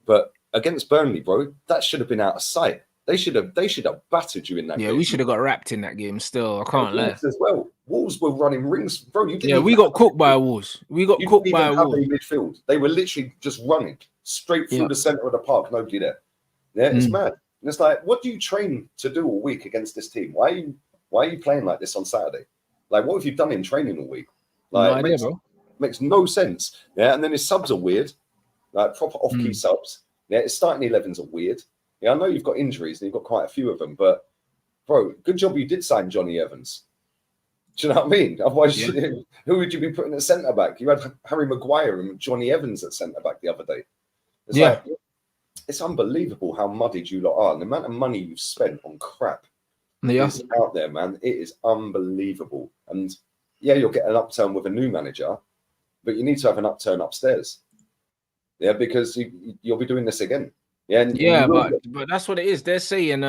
But against Burnley, bro, that should have been out of sight. They should have battered you in that game. Yeah, we should have got wrapped in that game still. I can't lie. As well. Wolves were running rings, bro. You didn't. Yeah, we got cooked by Wolves. We got cooked by Wolves. Midfield. They were literally just running straight through the center of the park. Nobody there. Yeah, it's mad. And it's like, what do you train to do all week against this team? Why are you playing like this on Saturday? Like, what have you done in training all week? Like, makes no sense. Yeah, and then his subs are weird, like proper off-key subs. Yeah, his starting 11s are weird. Yeah, I know you've got injuries and you've got quite a few of them, but bro, good job you did sign Johnny Evans. Do you know what I mean? Otherwise, who would you be putting at centre back? You had Harry Maguire and Johnny Evans at centre back the other day. It's like, it's unbelievable how muddied you lot are. And the amount of money you've spent on crap is out there, man. It is unbelievable. And yeah, you'll get an upturn with a new manager, but you need to have an upturn upstairs. Yeah, because you'll be doing this again. Yeah, but that's what it is. They're saying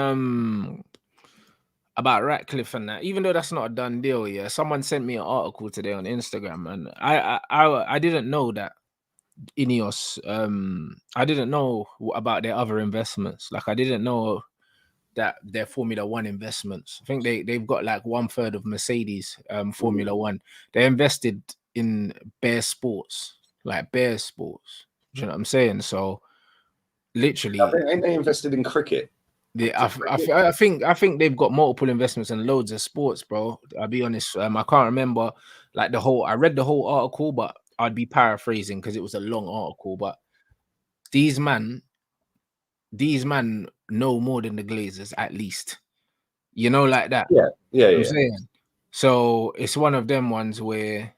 about Ratcliffe and that, even though that's not a done deal. Yeah, someone sent me an article today on Instagram, and I didn't know that Ineos. I didn't know about their other investments. Like, I didn't know that their Formula One investments. I think they've got like 1/3 of Mercedes Formula One. They invested in Bear Sports, like Bear Sports. Do you know what I'm saying? So literally, ain't they invested in cricket? Yeah, I think they've got multiple investments in loads of sports, bro. I'll be honest. I can't remember like I read the whole article, but I'd be paraphrasing because it was a long article. But these man know more than the Glazers, at least. You know, like that. Yeah. I'm saying. So it's one of them ones where,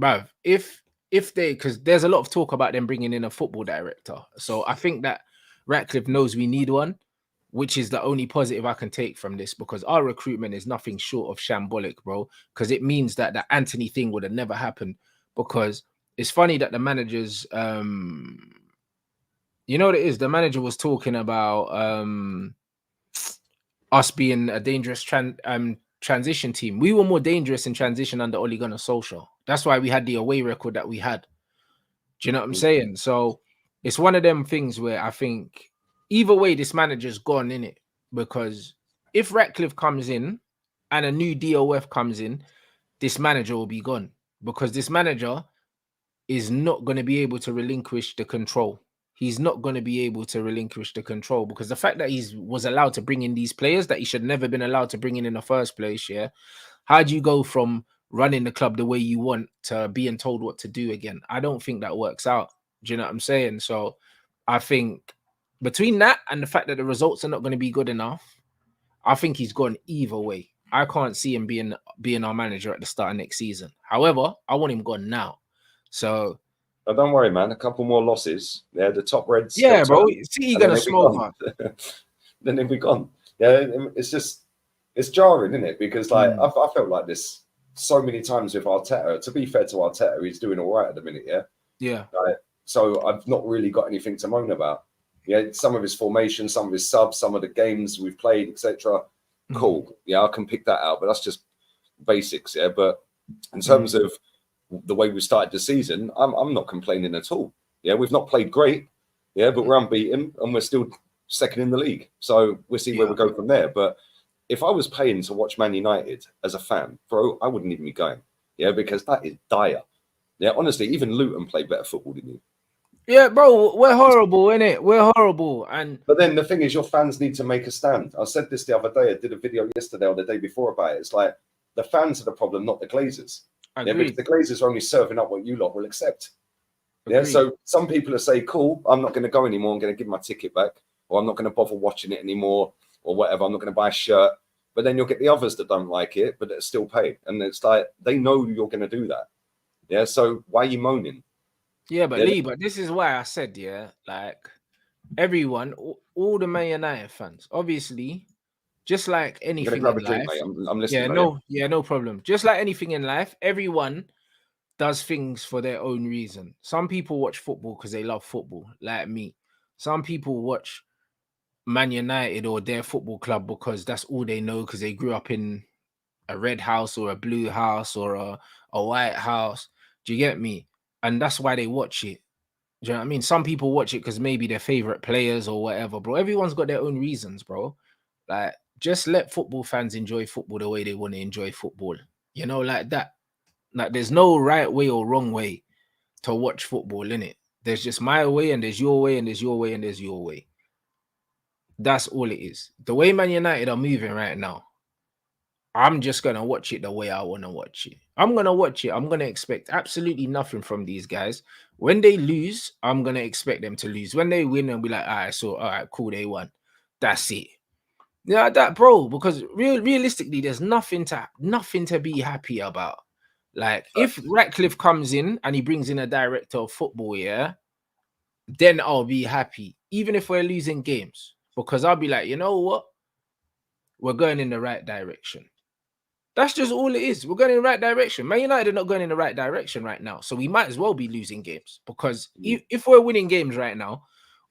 bruv, if they, because there's a lot of talk about them bringing in a football director. So I think that Ratcliffe knows we need one, which is the only positive I can take from this, because our recruitment is nothing short of shambolic, bro. Because it means that the Anthony thing would have never happened. Because it's funny that the managers, you know what it is? The manager was talking about us being a dangerous transition team. We were more dangerous in transition under Ole Gunnar Solskjaer. That's why we had the away record that we had. Do you know what I'm saying? So it's one of them things where I think either way, this manager's gone in it, because if Ratcliffe comes in and a new DOF comes in, this manager will be gone, because this manager is not going to be able to relinquish the control. He's not going to be able to relinquish the control, because the fact that he was allowed to bring in these players that he should never been allowed to bring in the first place, yeah. How do you go from running the club the way you want to being told what to do again? I don't think that works out. Do you know what I'm saying? So I think between that and the fact that the results are not going to be good enough, I think he's gone either way. I can't see him being our manager at the start of next season. However, I want him gone now. So don't worry, man. A couple more losses. Yeah, the top Reds. Yeah, bro. City gonna smoke us. Then they'll be gone. Yeah, it's jarring, isn't it? Because like I felt like this so many times with Arteta. To be fair to Arteta, he's doing all right at the minute. Yeah. Right. So I've not really got anything to moan about. Yeah, some of his formation, some of his subs, some of the games we've played, etc. Cool. Yeah, I can pick that out, but that's just basics. Yeah, but in terms of the way we started the season, I'm not complaining at all. Yeah, we've not played great. Yeah, but we're unbeaten and we're still second in the league. So we'll see where we go from there. But if I was paying to watch Man United as a fan, bro, I wouldn't even be going. Yeah, because that is dire. Yeah, honestly, even Luton play better football than you. Yeah, bro, we're horrible, innit? We're horrible. But then the thing is, your fans need to make a stand. I said this the other day. I did a video yesterday or the day before about it. It's like the fans are the problem, not the Glazers. Yeah, because the Glazers are only serving up what you lot will accept. Yeah, so some people are saying, cool, I'm not going to go anymore. I'm going to give my ticket back, or I'm not going to bother watching it anymore, or whatever. I'm not going to buy a shirt. But then you'll get the others that don't like it, but that still pay. And it's like, they know you're going to do that. Yeah, so why are you moaning? Yeah, but Lee, but this is why I said, like everyone, all the Man United fans, obviously, just like anything in life. I'm listening. No problem. Just like anything in life, everyone does things for their own reason. Some people watch football because they love football, like me. Some people watch Man United or their football club because that's all they know, because they grew up in a red house or a blue house or a white house. Do you get me? And that's why they watch it. Do you know what I mean? Some people watch it because maybe their favorite players or whatever, bro. Everyone's got their own reasons, bro. Like, just let football fans enjoy football the way they want to enjoy football. You know, like that. Like, there's no right way or wrong way to watch football, innit? There's just my way, and there's your way, and there's your way, and there's your way. That's all it is. The way Man United are moving right now, I'm just going to watch it the way I want to watch it. I'm going to watch it. I'm going to expect absolutely nothing from these guys. When they lose, I'm going to expect them to lose. When they win, I'll be like, all right, cool, they won. That's it. Yeah, that, bro, because realistically, there's nothing to be happy about. Like, if Ratcliffe comes in and he brings in a director of football, yeah, then I'll be happy, even if we're losing games, because I'll be like, you know what? We're going in the right direction. That's just all it is. We're going in the right direction. Man United are not going in the right direction right now. So we might as well be losing games, because if we're winning games right now,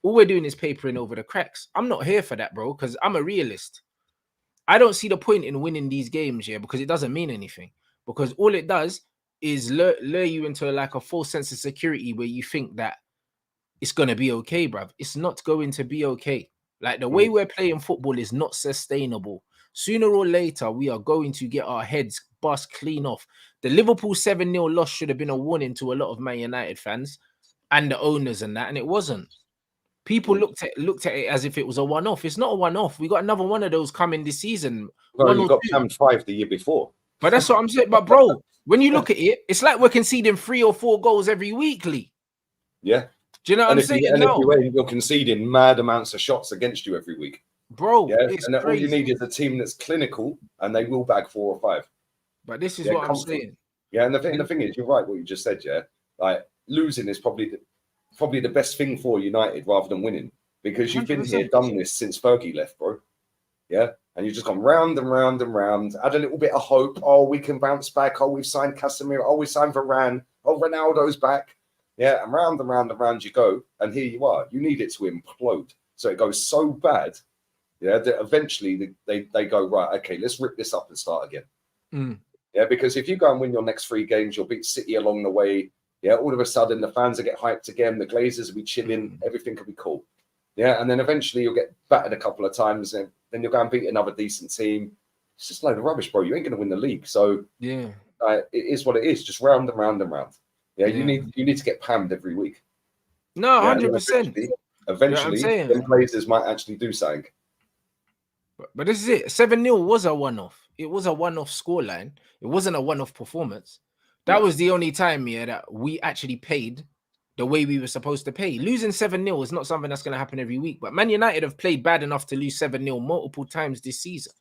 all we're doing is papering over the cracks. I'm not here for that, bro, because I'm a realist. I don't see the point in winning these games, yeah, because it doesn't mean anything. Because all it does is lure you into like a false sense of security where you think that it's going to be okay, bruv. It's not going to be okay. Like, the way we're playing football is not sustainable. Sooner or later, we are going to get our heads bust clean off. The Liverpool 7-0 loss should have been a warning to a lot of Man United fans and the owners and that, and it wasn't. People looked at it as if it was a one-off. It's not a one-off. We got another one of those coming this season. Well, you got Cam 5 the year before. But that's what I'm saying. But, bro, when you look at it, it's like we're conceding 3 or 4 goals every weekly. Yeah. Do you know what I'm saying? If you're conceding mad amounts of shots against you every week, bro, yeah, and all you need is a team that's clinical, and they will bag 4 or 5. But this is what I'm saying. Yeah, and the thing is, you're right. What you just said, yeah, like losing is probably the best thing for United rather than winning, because you've 100%. Been here, done this since Fergie left, bro. Yeah, and you've just gone round and round and round. Add a little bit of hope. Oh, we can bounce back. Oh, we've signed Casemiro. Oh, we signed Varane. Oh, Ronaldo's back. Yeah, and round and round and round you go, and here you are. You need it to implode. So it goes so bad, yeah, that eventually they go, right, okay, let's rip this up and start again. Yeah, because if you go and win your next 3 games, you'll beat City along the way. Yeah, all of a sudden the fans will get hyped again. The Glazers will be chilling. Everything could be cool. Yeah, and then eventually you'll get battered a couple of times, and then you'll go and beat another decent team. It's just a load of rubbish, bro. You ain't going to win the league. So yeah, it is what it is. Just round and round and round. Yeah, you need to get pammed every week. No, 100%. Eventually, the Glazers might actually do something. But this is it. 7-0 was a one-off. It was a one-off scoreline. It wasn't a one-off performance. That was the only time, yeah, that we actually paid the way we were supposed to pay. Losing 7-0 is not something that's going to happen every week. But Man United have played bad enough to lose 7-0 multiple times this season.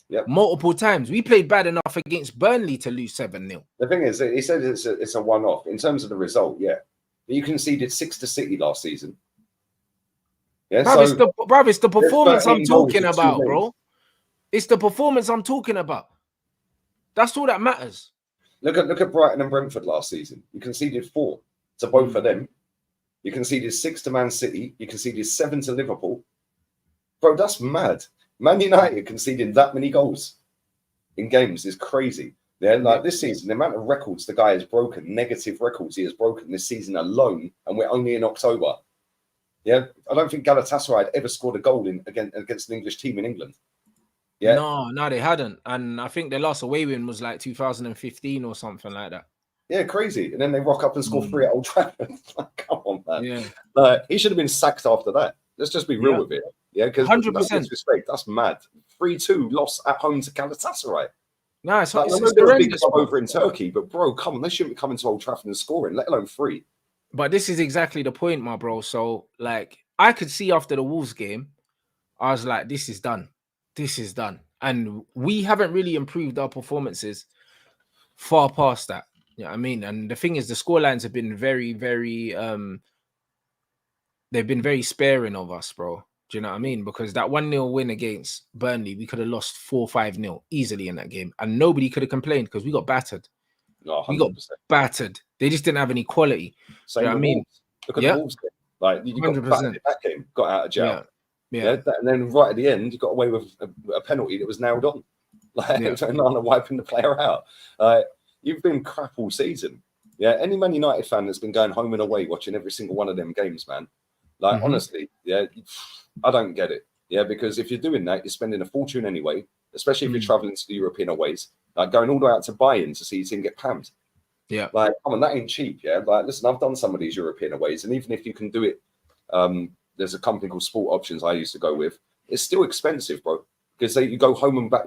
Yep. Multiple times. We played bad enough against Burnley to lose 7-0. The thing is, he said it's a one-off. In terms of the result, yeah. You conceded 6 to City last season. Yeah, bruv, it's the performance I'm talking about, bro. It's the performance I'm talking about. That's all that matters. Look at Brighton and Brentford last season. You conceded 4 to both of them. You conceded 6 to Man City. You conceded 7 to Liverpool. Bro, that's mad. Man United conceding that many goals in games is crazy. Yeah, like this season, the amount of records the guy has broken, negative records he has broken this season alone, and we're only in October. Yeah, I don't think Galatasaray had ever scored a goal against an English team in England. Yeah, no, they hadn't, and I think their last away win was like 2015 or something like that. Yeah, crazy. And then they rock up and score 3 at Old Trafford. Like, come on, man. Yeah, he should have been sacked after that. Let's just be real with it. Yeah, because 100%. Respect, that's mad. 3-2 loss at home to Galatasaray. No, it's a big club over in Turkey, but bro, come on, they shouldn't be coming to Old Trafford and scoring, let alone 3. But this is exactly the point, my bro. So, like, I could see after the Wolves game, I was like, this is done. This is done. And we haven't really improved our performances far past that. You know what I mean? And the thing is, the scorelines have been very, very, they've been very sparing of us, bro. Do you know what I mean? Because that 1-0 win against Burnley, we could have lost 4-5-0 easily in that game. And nobody could have complained because we got battered. No, 100%. We got battered. They just didn't have any quality. Same, you know what I mean? Look at the Wolves game. Like, you got battered in that game, got out of jail. Yeah. And then right at the end, you got away with a penalty that was nailed on. like not wiping the player out. You've been crap all season. Yeah, any Man United fan that's been going home and away watching every single one of them games, man. Like honestly, yeah, I don't get it. Yeah, because if you're doing that, you're spending a fortune anyway, especially if you're traveling to the European aways, like going all the way out to buy-in to see your team get pammed. Yeah, like come on, that ain't cheap. Yeah, like listen, I've done some of these European aways, and even if you can do it, there's a company called Sport Options I used to go with. It's still expensive, bro, because you go home and back.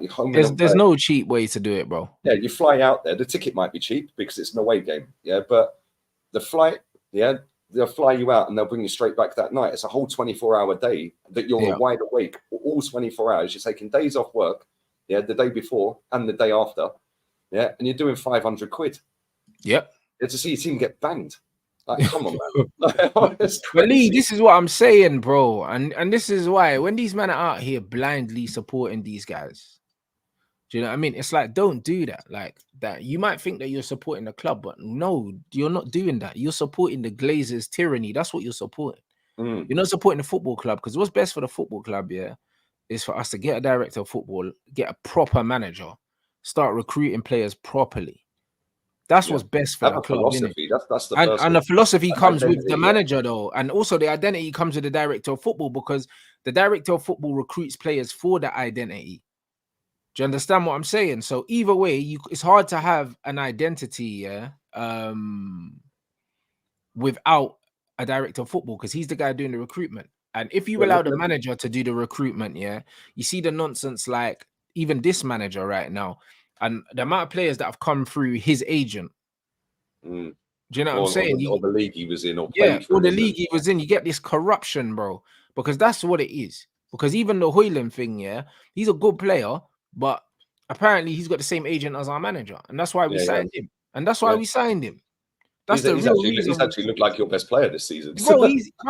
There's no cheap way to do it, bro. Yeah, you fly out there. The ticket might be cheap because it's an away game. Yeah, but the flight, yeah, they'll fly you out and they'll bring you straight back that night. It's a whole 24-hour day that you're wide awake all 24 hours. You're taking days off work, yeah, the day before and the day after, yeah, and you're doing 500 quid. Yep. Yeah, to see your team get banged. Like, come on, man. But Lee, this is what I'm saying, bro. And this is why when these men are out here blindly supporting these guys, do you know what I mean? It's like, don't do that. Like that. You might think that you're supporting the club, but no, you're not doing that. You're supporting the Glazers' tyranny. That's what you're supporting. You're not supporting the football club, because what's best for the football club, is for us to get a director of football, get a proper manager, start recruiting players properly. That's what's best for the club. Philosophy. That's the first. And the philosophy comes with the manager, though, and also the identity comes with the director of football, because the director of football recruits players for that identity. Do you understand what I'm saying? So either way, it's hard to have an identity, without a director of football, because he's the guy doing the recruitment. And if you allow the manager to do the recruitment, you see the nonsense, like even this manager right now, and the amount of players that have come through his agent. Do you know what I'm saying? Or the league he was in, or the league he was in. You get this corruption, bro, because that's what it is. Because even the Hojlund thing, he's a good player, but apparently he's got the same agent as our manager, and that's why we signed him. And that's why we signed him. That's the real reason. He's actually looked like your best player this season. Bro,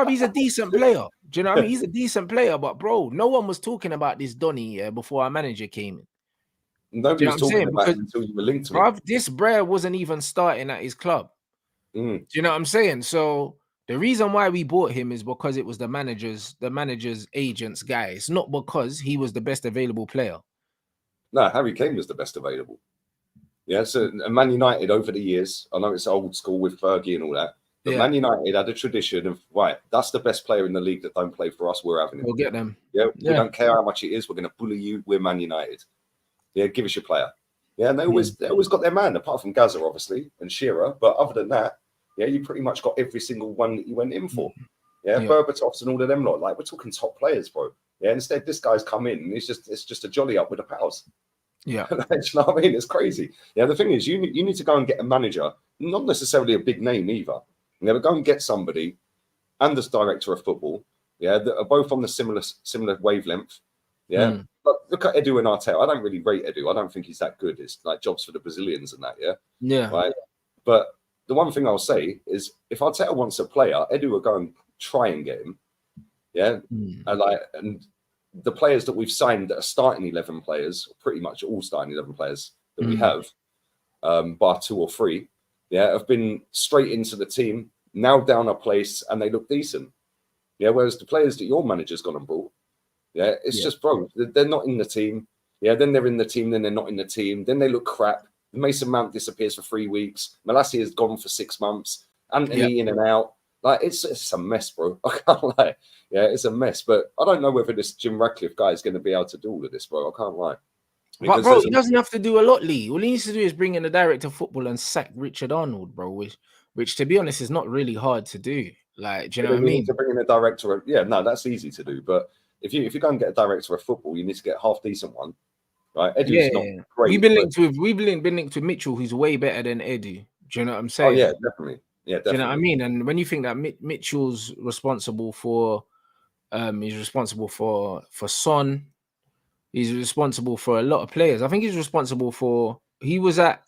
he's a decent player. Do you know what I mean? He's a decent player, but bro, no one was talking about this Donny before our manager came in. Nobody was talking about it until you were linked to him. This Brer wasn't even starting at his club. Do you know what I'm saying? So the reason why we bought him is because it was the manager's agent's guy. It's not because he was the best available player. No, Harry Kane was the best available. Yeah, so Man United over the years, I know it's old school with Fergie and all that, but Man United had a tradition of, right, that's the best player in the league that don't play for us, we're having him. We'll get them. Yeah, we don't care how much it is, we're going to bully you, we're Man United. Yeah, give us your player. Yeah, and they always got their man, apart from Gaza, obviously, and Shearer, but other than that, yeah, you pretty much got every single one that you went in for. Yeah, Berbatovs and all of them lot, like, we're talking top players, bro. Yeah, instead this guy's come in and it's just a jolly up with the pals. Yeah. Do you know what I mean? It's crazy. Yeah, the thing is, you need to go and get a manager, not necessarily a big name either. You know, go and get somebody and this director of football, that are both on the similar wavelength. Yeah. But look at Edu and Arteta. I don't really rate Edu. I don't think he's that good. It's like jobs for the Brazilians and that, Yeah. Right. But the one thing I'll say is if Arteta wants a player, Edu will go and try and get him. Yeah. And the players that we've signed that are starting 11 players, pretty much all starting 11 players that we have, bar 2 or 3, have been straight into the team, now down a place, and they look decent. Yeah, whereas the players that your manager's gone and brought, it's just, bro, they're not in the team. Yeah, then they're in the team, then they're not in the team, then they look crap. Mason Mount disappears for 3 weeks. Malassi is gone for 6 months. Anthony in and out. Like, it's a mess, bro. I can't lie. Yeah, it's a mess. But I don't know whether this Jim Ratcliffe guy is going to be able to do all of this, bro. I can't lie. But, bro, he doesn't have to do a lot, Lee. All he needs to do is bring in the director of football and sack Richard Arnold, bro, which to be honest, is not really hard to do. Like, do you know what I mean? To bring in a director that's easy to do. But if you go and get a director of football, you need to get a half-decent one. Right? Edu's not great. We've been linked with Mitchell, who's way better than Edu. Do you know what I'm saying? Oh, yeah, definitely. Yeah, definitely. Do you know what I mean? And when you think that Mitchell's responsible for, he's responsible for Son, he's responsible for a lot of players. I think he's responsible for. He was at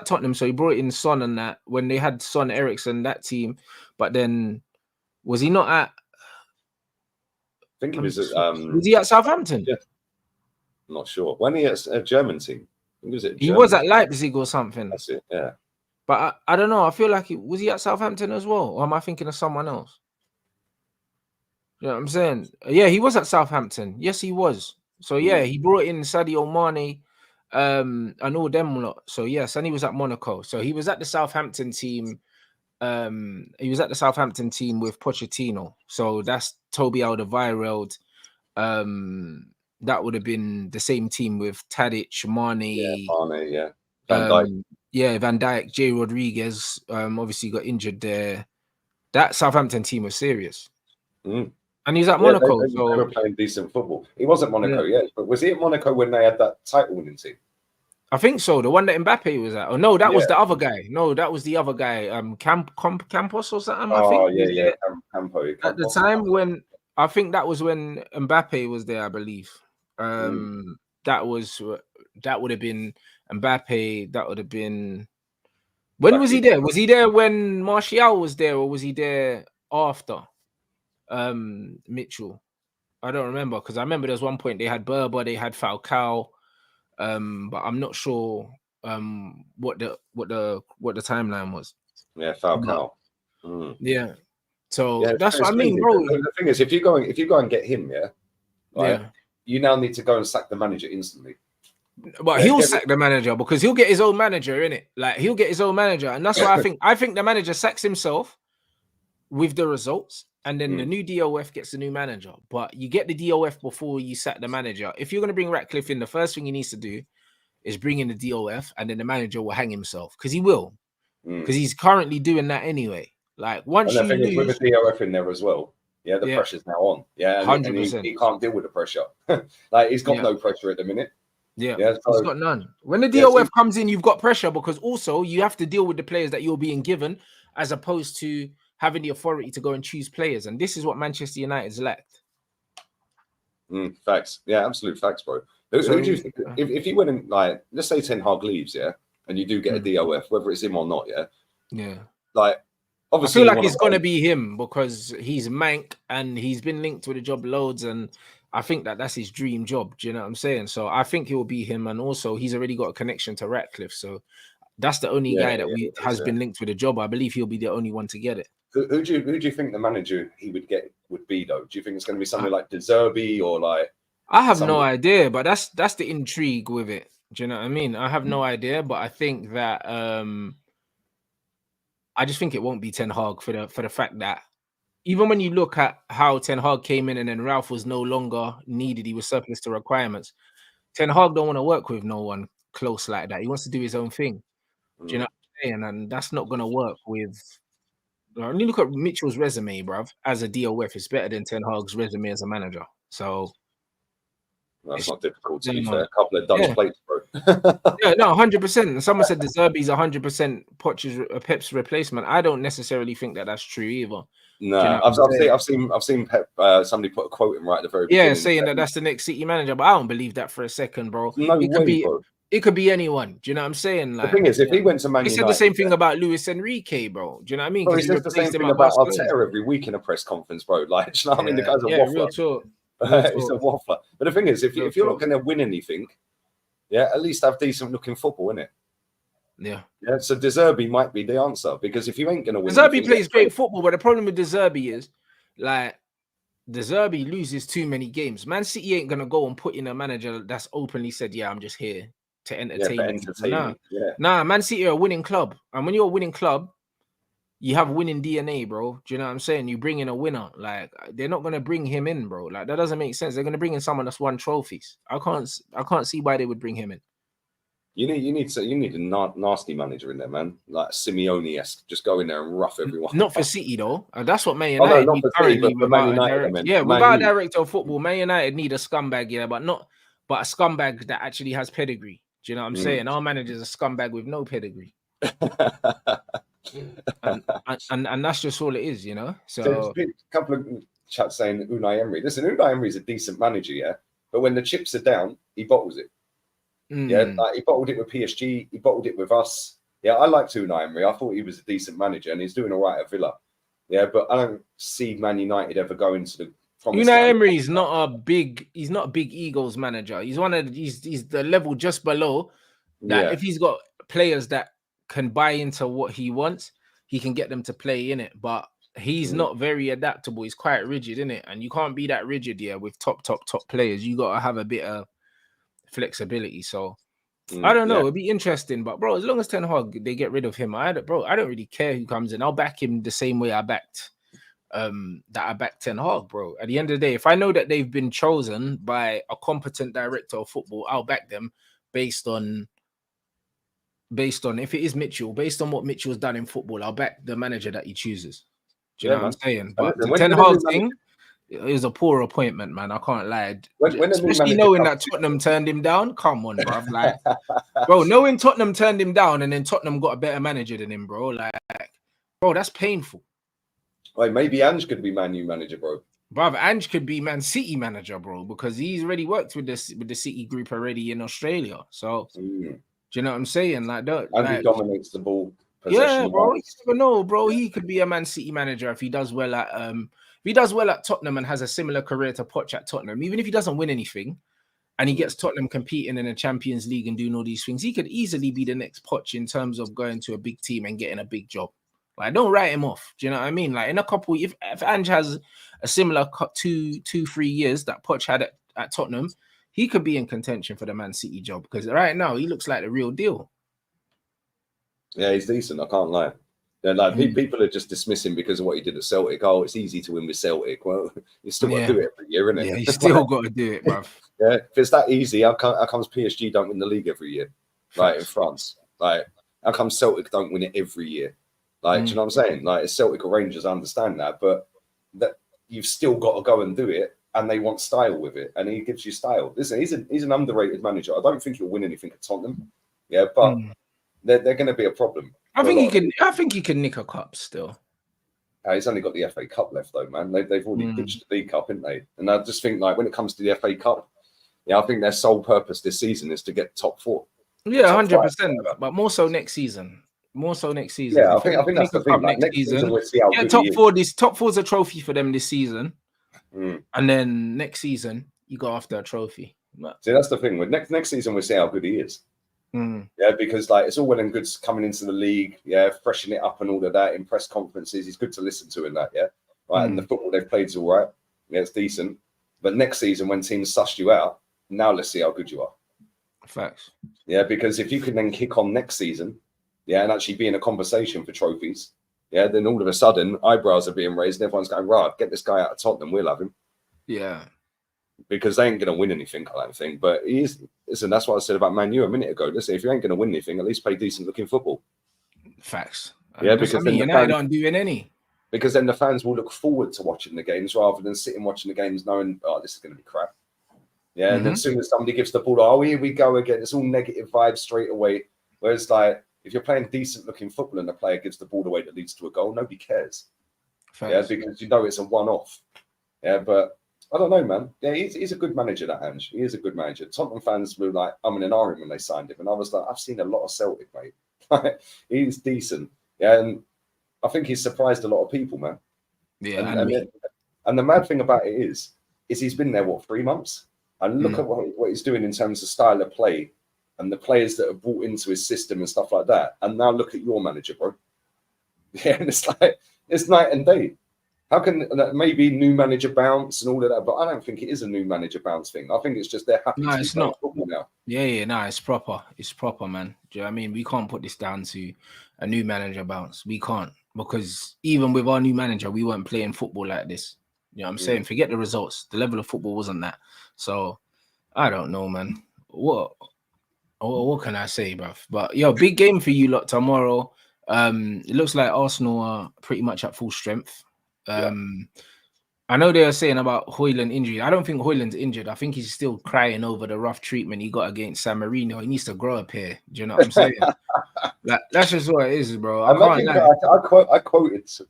Tottenham, so he brought in Son and that when they had Son Eriksson, that team. But then was he not at? I think he was at. Was he at Southampton? Yeah. I'm not sure. When he at a German team, he was at Leipzig or something. That's it. Yeah. But I don't know. I feel like was he at Southampton as well? Or am I thinking of someone else? You know what I'm saying? Yeah, he was at Southampton. Yes, he was. So, he brought in Sadio Mane and all them lot. So yes, and he was at Monaco. So he was at the Southampton team. He was at the Southampton team with Pochettino. So that's Toby Alderweireld. That would have been the same team with Tadic, Mane, Van Dijk. Van Dijk, Jay Rodriguez. Obviously got injured there. That Southampton team was serious. And he's at Monaco. They were playing decent football. He was at Monaco, but was he at Monaco when they had that title winning team? I think so. The one that Mbappe was at. Oh no, that was the other guy. No, that was the other guy. Campos or something. I think. Campo. At the time when I think that was when Mbappe was there, I believe. That would have been Mbappe. That would have been. When was he there? Was he there when Martial was there, or was he there after Mitchell? I don't remember, because I remember there was one point they had Berber, they had Falcao, but I'm not sure what the timeline was. Yeah, Falcao. Yeah. So that's what I mean, bro. The thing is, if you go and get him, you now need to go and sack the manager instantly. But he'll sack the manager because he'll get his own manager, innit? Like he'll get his own manager, and that's why I think the manager sacks himself with the results, and then the new DOF gets the new manager. But you get the DOF before you sack the manager. If you're going to bring Ratcliffe in, the first thing he needs to do is bring in the DOF, and then the manager will hang himself, because he will, because he's currently doing that anyway. Like once and you lose, with the DOF in there as well, the pressure's now on. Yeah, and he can't deal with the pressure. Like he's got no pressure at the minute. Yeah, he's got none. When the DOF comes in, you've got pressure, because also you have to deal with the players that you're being given, as opposed to having the authority to go and choose players. And this is what Manchester United's lacked. Facts. Yeah, absolute facts, bro. Who do you think, if you went in, like, let's say Ten Hag leaves, and you do get a DOF, whether it's him or not, like, obviously, I feel like it's going to be him, because he's Mank and he's been linked with the job loads, and I think that's his dream job. Do you know what I'm saying? So I think it will be him, and also he's already got a connection to Ratcliffe, so that's the only guy that has been linked with a job. I believe he'll be the only one to get it. Who do you think the manager he would get would be, though? Do you think it's going to be something like De Zerbi, or like? I have no idea, but that's the intrigue with it. Do you know what I mean? I have no idea, but I think that I just think it won't be Ten Hag for the fact that even when you look at how Ten Hag came in and then Ralph was no longer needed, he was surplus to requirements. Ten Hag don't want to work with no one close like that. He wants to do his own thing. Do you know what I'm saying? And that's not going to work with. When you look at Mitchell's resume, bruv, as a DOF, it's better than Ten Hag's resume as a manager. So that's not difficult, to be fair. A couple of Dutch plates, bro. 100%. Someone said De Zerbi's 100% Pep's replacement. I don't necessarily think that's true either. No, I've seen Pep. Somebody put a quote in right at the very beginning, saying that that's the next City manager, but I don't believe that for a second, bro. No way, bro. It could be anyone. Do you know what I'm saying? Like, the thing is, if he went to Man United, he said the same thing about Luis Enrique, bro. Do you know what I mean? Bro, he says the same thing about Arteta every week in a press conference, bro. Like, do you know what I mean? The guy's a waffler. Real talk. It's a waffler. But the thing is, if you're not going to win anything, at least have decent looking football, innit? Yeah. So De Zerbi might be the answer, because if you ain't going to win, De Zerbi plays great football, but the problem with De Zerbi is, like, De Zerbi loses too many games. Man City ain't gonna go and put in a manager that's openly said, "Yeah, I'm just here to entertain." Nah, Man City are a winning club, and when you're a winning club, you have winning DNA, bro. Do you know what I'm saying? You bring in a winner. Like, they're not gonna bring him in, bro. Like, that doesn't make sense. They're gonna bring in someone that's won trophies. I can't see why they would bring him in. You need a nasty manager in there, man. Like Simeone-esque. Just go in there and rough everyone. Not for City, though. That's what Man United need currently. Man United, without a director of football, Man United need a scumbag, but a scumbag that actually has pedigree. Do you know what I'm saying? Our manager's a scumbag with no pedigree. and that's just all it is, you know? So there's a couple of chats saying Unai Emery. Listen, Unai Emery is a decent manager, but when the chips are down, he bottles it. Like he bottled it with PSG. He bottled it with us. I liked Unai Emery. I thought he was a decent manager, and he's doing all right at Villa. But I don't see Man United ever going to the. Unai Emery is not a big. He's not a big egos manager. He's he's the level just below that. If he's got players that can buy into what he wants, he can get them to play in it. But he's not very adaptable. He's quite rigid in it, and you can't be that rigid with top players. You got to have a bit of flexibility. So I don't know. It'd be interesting, but bro, as long as Ten Hag they get rid of him, I don't really care who comes in. I'll back him the same way I backed Ten Hag, bro. At the end of the day, if I know that they've been chosen by a competent director of football, I'll back them based on if it is Mitchell, based on what Mitchell's done in football, I'll back the manager that he chooses. Do you know what I'm saying? But the Ten Hag thing, it was a poor appointment, man. I can't lie. Especially knowing that Tottenham turned him down. Come on, bro. Like, bro, knowing Tottenham turned him down and then Tottenham got a better manager than him, bro. Like, bro, that's painful. Like, maybe Ange could be Man U manager, bro. Brother, Ange could be Man City manager, bro, because he's already worked with the City group already in Australia. So, do you know what I'm saying? Like, he dominates the ball. Yeah, bro. You never know, bro. He could be a Man City manager if he does well at Tottenham and has a similar career to Poch at Tottenham. Even if he doesn't win anything, and he gets Tottenham competing in the Champions League and doing all these things, he could easily be the next Poch in terms of going to a big team and getting a big job. Like, don't write him off. Do you know what I mean? Like, in a couple, if Ange has a similar 2-3 years that Poch had at Tottenham, he could be in contention for the Man City job because right now he looks like the real deal. Yeah, he's decent. I can't lie. They're like people are just dismissing because of what he did at Celtic. Oh, it's easy to win with Celtic. Well, you still got to do it every year, isn't it? Yeah, you still got to do it, bruv. Yeah, if it's that easy, how comes PSG don't win the league every year? Like in France, like how come Celtic don't win it every year? Like, do you know what I'm saying? Like, it's Celtic or Rangers, I understand that, but that you've still got to go and do it, and they want style with it, and he gives you style. Listen, he's an underrated manager. I don't think he'll win anything at Tottenham. Yeah, but they're going to be a problem. I think he can nick a cup still. He's only got the FA Cup left, though, man. They've already ditched the League Cup, haven't they? And I just think, like, when it comes to the FA Cup, I think their sole purpose this season is to get top 4. Yeah, 100%. But more so next season. Yeah, I think that's the thing. Like, next season we'll see how good top he is. 4. This top 4 is a trophy for them this season, and then next season you go after a trophy. See, that's the thing. With next season, we'll see how good he is. Yeah, because like it's all well and good coming into the league, freshen it up and all of that in press conferences. He's good to listen to in that, right. And the football they've played is all right. Yeah, it's decent. But next season, when teams suss you out, now let's see how good you are. Facts. Yeah, because if you can then kick on next season, and actually be in a conversation for trophies, then all of a sudden eyebrows are being raised and everyone's going, right, get this guy out of Tottenham, we'll have him. Yeah. Because they ain't going to win anything, I don't think. But he is. Listen, that's what I said about Man U a minute ago. Listen, if you ain't going to win anything, at least play decent looking football. Facts. Because then you're not doing any. Because then the fans will look forward to watching the games rather than sitting watching the games knowing, oh, this is going to be crap. Yeah, and then as soon as somebody gives the ball, oh, here we go again. It's all negative vibes straight away. Whereas, like, if you're playing decent looking football and the player gives the ball away that leads to a goal, nobody cares. Facts. Yeah, because you know it's a one-off. Yeah, but I don't know, man. Yeah, he's a good manager, that Ange. He is a good manager. Tottenham fans were like, I'm in an army when they signed him. And I was like, I've seen a lot of Celtic, mate. He's decent. Yeah, and I think he's surprised a lot of people, man. Yeah, and the mad thing about it is he's been there, 3 months? And look at what he's doing in terms of style of play and the players that have brought into his system and stuff like that. And now look at your manager, bro. Yeah, and it's like, it's night and day. How can maybe new manager bounce and all of that? But I don't think it is a new manager bounce thing. I think it's just they're happy to it's not football now. Yeah, it's proper. It's proper, man. Do you know what I mean? We can't put this down to a new manager bounce. We can't, because even with our new manager, we weren't playing football like this. You know what I'm saying? Forget the results. The level of football wasn't that. So I don't know, man. What can I say, bruv? But yo, big game for you lot tomorrow. It looks like Arsenal are pretty much at full strength. I know they are saying about Hojlund injury. I don't think Hojlund's injured. I think he's still crying over the rough treatment he got against San Marino. He needs to grow up here. Do you know what I'm saying? That's just what it is, bro. I quoted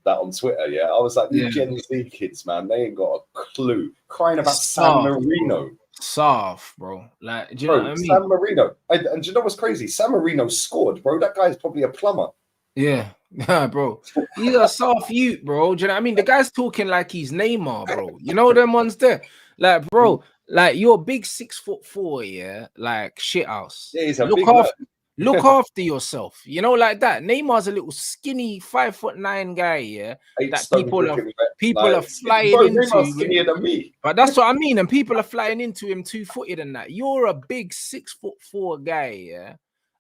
that on Twitter. Yeah, I was like, the Gen Z kids, man, they ain't got a clue. Crying about San Marino. Soft, bro. Like, do you know what I mean? San Marino. And do you know what's crazy? San Marino scored, bro. That guy's probably a plumber. Yeah, bro. He's a soft youth, bro. Do you know what I mean? The guy's talking like he's Neymar, bro. You know them ones there? Like, bro, like you're big 6'4", like shit house. Yeah, he's a Look after yourself. You know, like that. Neymar's a little skinny 5'9" guy, yeah. 8 That stone dripping wet. people are flying bro, into. Neymar's skinnier than me. But that's what I mean. And people are flying into him 2-footed and that. You're a big 6'4" guy, yeah.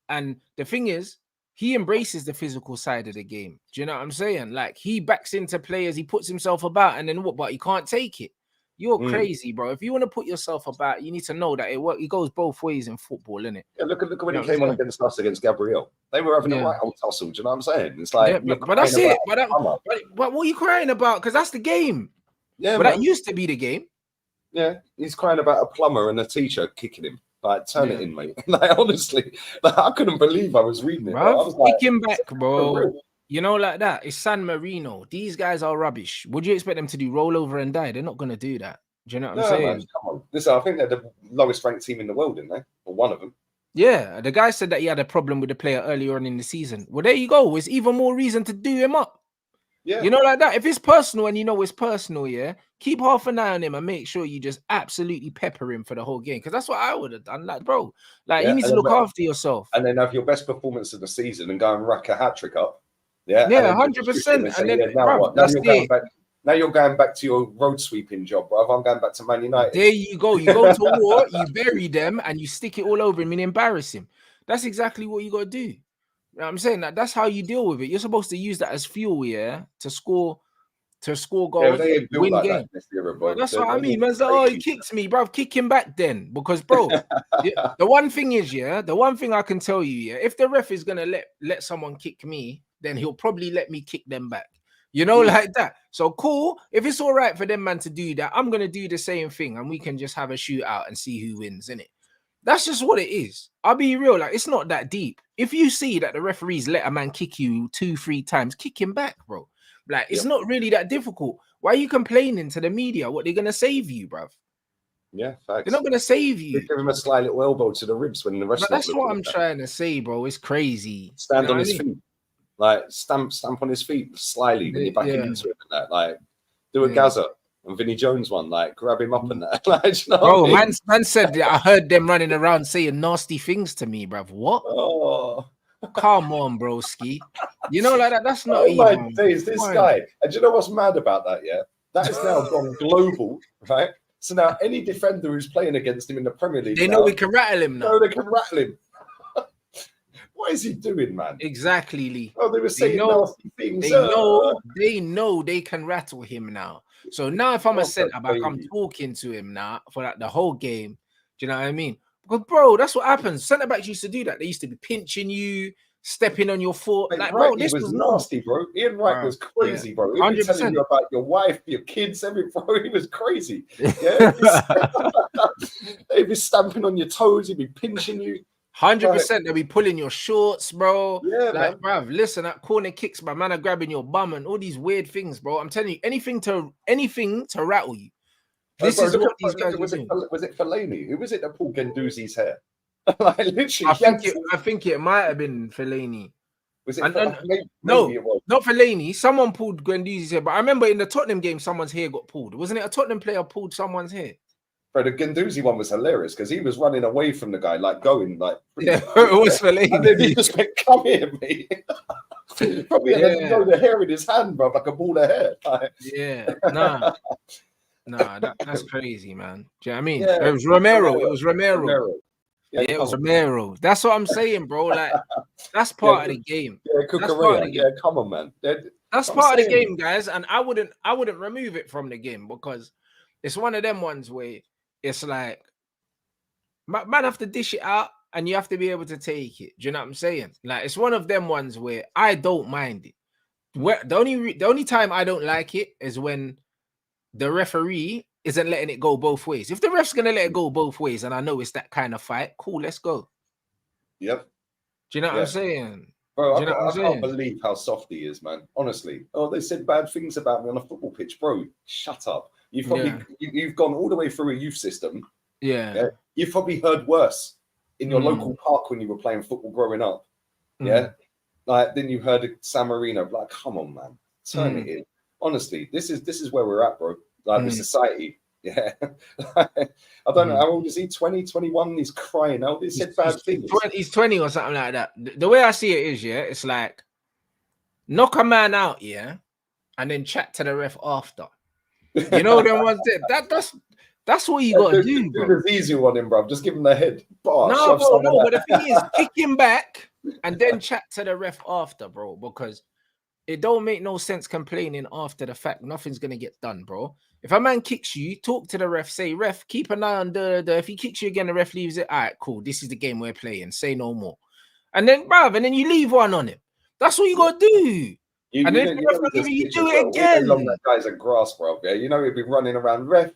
And the thing is, he embraces the physical side of the game. Do you know what I'm saying? Like, he backs into players, he puts himself about, and then what? But he can't take it. You're crazy, bro. If you want to put yourself about, you need to know that it goes both ways in football, innit? Yeah, look at when he came on against us against Gabriel. They were having a right old tussle. Do you know what I'm saying? It's like, but that's it. But what are you crying about? Because that's the game. Yeah, but that used to be the game. Yeah, he's crying about a plumber and a teacher kicking him. Like, turn it in, mate. Like, honestly, like, I couldn't believe I was reading it. Bro. I was like, kick him back, bro. You know, like that. It's San Marino. These guys are rubbish. Would you expect them to do rollover and die? They're not going to do that. Do you know what I'm saying? Man, come on. Listen, I think they're the lowest ranked team in the world, didn't they? Or one of them. Yeah, the guy said that he had a problem with the player earlier on in the season. Well, there you go. It's even more reason to do him up. Yeah. You know, like that. If it's personal and you know it's personal, yeah, keep half an eye on him and make sure you just absolutely pepper him for the whole game. Because that's what I would have done. Like, bro, like, you need to look after yourself. And then have your best performance of the season and go and rack a hat-trick up. Yeah, 100%. And then, now you're going back to your road sweeping job, bro. I'm going back to Man United. There you go. You go to war, you bury them, and you stick it all over him and embarrass him. That's exactly what you got to do. You know what I'm saying? That's how you deal with it. You're supposed to use that as fuel, yeah, to score goals, win like games. That's what I mean. Man's like, oh, he kicks me, bro. Kick him back then. Because, bro, the one thing is, yeah, the one thing I can tell you, yeah, if the ref is going to let someone kick me, then he'll probably let me kick them back. You know, like that. So cool. If it's all right for them, man, to do that, I'm going to do the same thing and we can just have a shootout and see who wins, innit? That's just what it is. I'll be real. Like, it's not that deep. If you see that the referees let a man kick you 2-3 times, kick him back, bro. Like, it's not really that difficult. Why are you complaining to the media? What, they're going to save you, bruv? Yeah, facts. They're not going to save you. They give him a slight little elbow to the ribs when the rest. But that's what I'm trying to say, bro. It's crazy. Stand on his feet. Like, stamp on his feet slyly when you're backing into it and that. Like, do a Gaza and Vinnie Jones one. Like, grab him up and that. Like, you know bro, man said I heard them running around saying nasty things to me, bruv. What? Oh, come on, broski. You know, like that. That's not. Oh my days, this guy. And do you know what's mad about that? Yeah, that has now gone global, right? So now any defender who's playing against him in the Premier League, they know we can rattle him now. No, they can rattle him. What is he doing, man? Exactly, Lee. Oh, they were saying nasty things. They know they can rattle him now. So now if I'm a centre back, I'm talking to him now for like the whole game. Do you know what I mean? Because, bro, that's what happens. Centre backs used to do that. They used to be pinching you, stepping on your foot. Mate, like, bro, this was nasty, bro. Ian Wright was crazy, bro. He was telling you about your wife, your kids, everything, bro. He was crazy. Yeah, he'd be stamping on your toes. He'd be pinching you. 100%. They'll be pulling your shorts, bro. Yeah, like, bruv, listen, that corner kicks, my man are grabbing your bum and all these weird things, bro. I'm telling you, anything to rattle you. This is what these guys was it Fellaini? Who was it that pulled Guendouzi's hair? Like, literally, I think it might have been Fellaini. Was it? No, not Fellaini. Someone pulled Guendouzi's hair, but I remember in the Tottenham game, someone's hair got pulled. Wasn't it a Tottenham player pulled someone's hair? Bro, the Guendouzi one was hilarious because he was running away from the guy, like going, like. Yeah, it was Fellaini. And then he just went, "Come here, mate." Probably had the hair in his hand, bro, like a ball of hair. Like. Yeah, that's crazy, man. Do you know what I mean? Yeah, it was Romero. It was Romero. Yeah, it was Romero. That's what I'm saying, bro. Like, that's part of the game. Yeah, Cucurella. Yeah, come on, man. That's part of the game, guys. And I wouldn't remove it from the game because it's one of them ones where it's like, man have to dish it out and you have to be able to take it. Do you know what I'm saying? Like, it's one of them ones where I don't mind it. The only time I don't like it is when the referee isn't letting it go both ways. If the ref's going to let it go both ways and I know it's that kind of fight, cool, let's go. Yep. Do you know what I'm saying? Bro, I can't believe how soft he is, man. Honestly. Oh, they said bad things about me on a football pitch. Bro, shut up. You've probably you've gone all the way through a youth system. Yeah. You've probably heard worse in your local park when you were playing football growing up. Yeah. Like, then you heard San Marino. Like, come on, man. Turn it in. Honestly, this is where we're at, bro. Like, the society. Yeah. I don't know. How old is he? 20, 21? He's crying out. He said bad things. He's 20 or something like that. The way I see it is, yeah, it's like knock a man out, yeah, and then chat to the ref after. You know them ones there? That's what you gotta do, bro. Do the easy one in, bro. Just give him the head. No, but the thing is, kick him back and then chat to the ref after, bro, because it don't make no sense complaining after the fact. Nothing's gonna get done, bro. If a man kicks you, talk to the ref, say, ref, keep an eye on the. If he kicks you again, the ref leaves it. All right, cool. This is the game we're playing. Say no more. And then, bruv, and then you leave one on him. That's what you gotta do. And then the ref not giving you do it again. Long that guy's a grass, bro. Yeah, you know he'd be running around. Ref.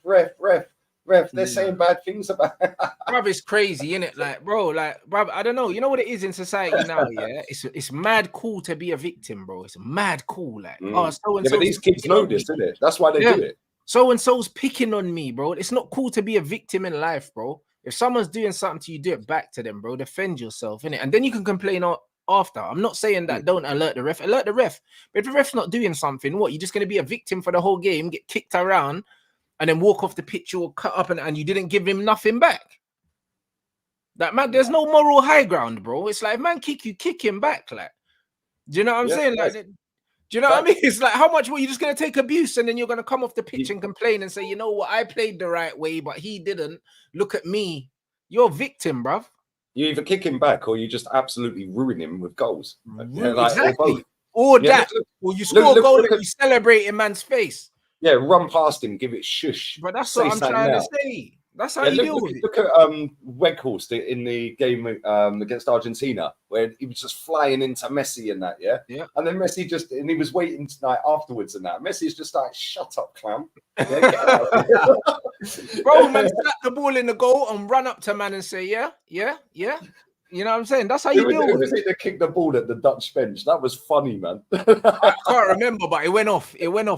They're saying bad things about it. Bruv, it's crazy, innit? Like, bro, bruv, I don't know. You know what it is in society now, yeah? It's mad cool to be a victim, bro. It's mad cool. Like, oh, so and so. But these kids know this, isn't it? That's why they do it. So and so's picking on me, bro. It's not cool to be a victim in life, bro. If someone's doing something to you, do it back to them, bro. Defend yourself, innit? And then you can complain after. I'm not saying that don't alert the ref. Alert the ref. But if the ref's not doing something, what? You're just going to be a victim for the whole game, get kicked around, and then walk off the pitch or cut up and you didn't give him nothing back. That man, there's no moral high ground, bro. It's like, if man kick you, kick him back. Like, do you know what I'm saying? Like, do you know what I mean? It's like, how much were you just going to take abuse and then you're going to come off the pitch and complain and say, you know what, I played the right way, but he didn't. Look at me. You're a victim, bruv. You either kick him back or you just absolutely ruin him with goals. Exactly. Or that. Or you score a goal and you celebrate in man's face. Yeah, run past him, give it shush. But that's what I'm trying to say. That's how you deal with it. Look at Weghorst in the game against Argentina, where he was just flying into Messi and that, yeah? And then Messi and he was waiting tonight afterwards and that. Messi's just like, shut up, clown. Yeah, get out of here. Bro, man, slap the ball in the goal and run up to man and say, yeah. You know what I'm saying? That's how you deal with it. They kicked the ball at the Dutch bench. That was funny, man. I can't remember, but it went off.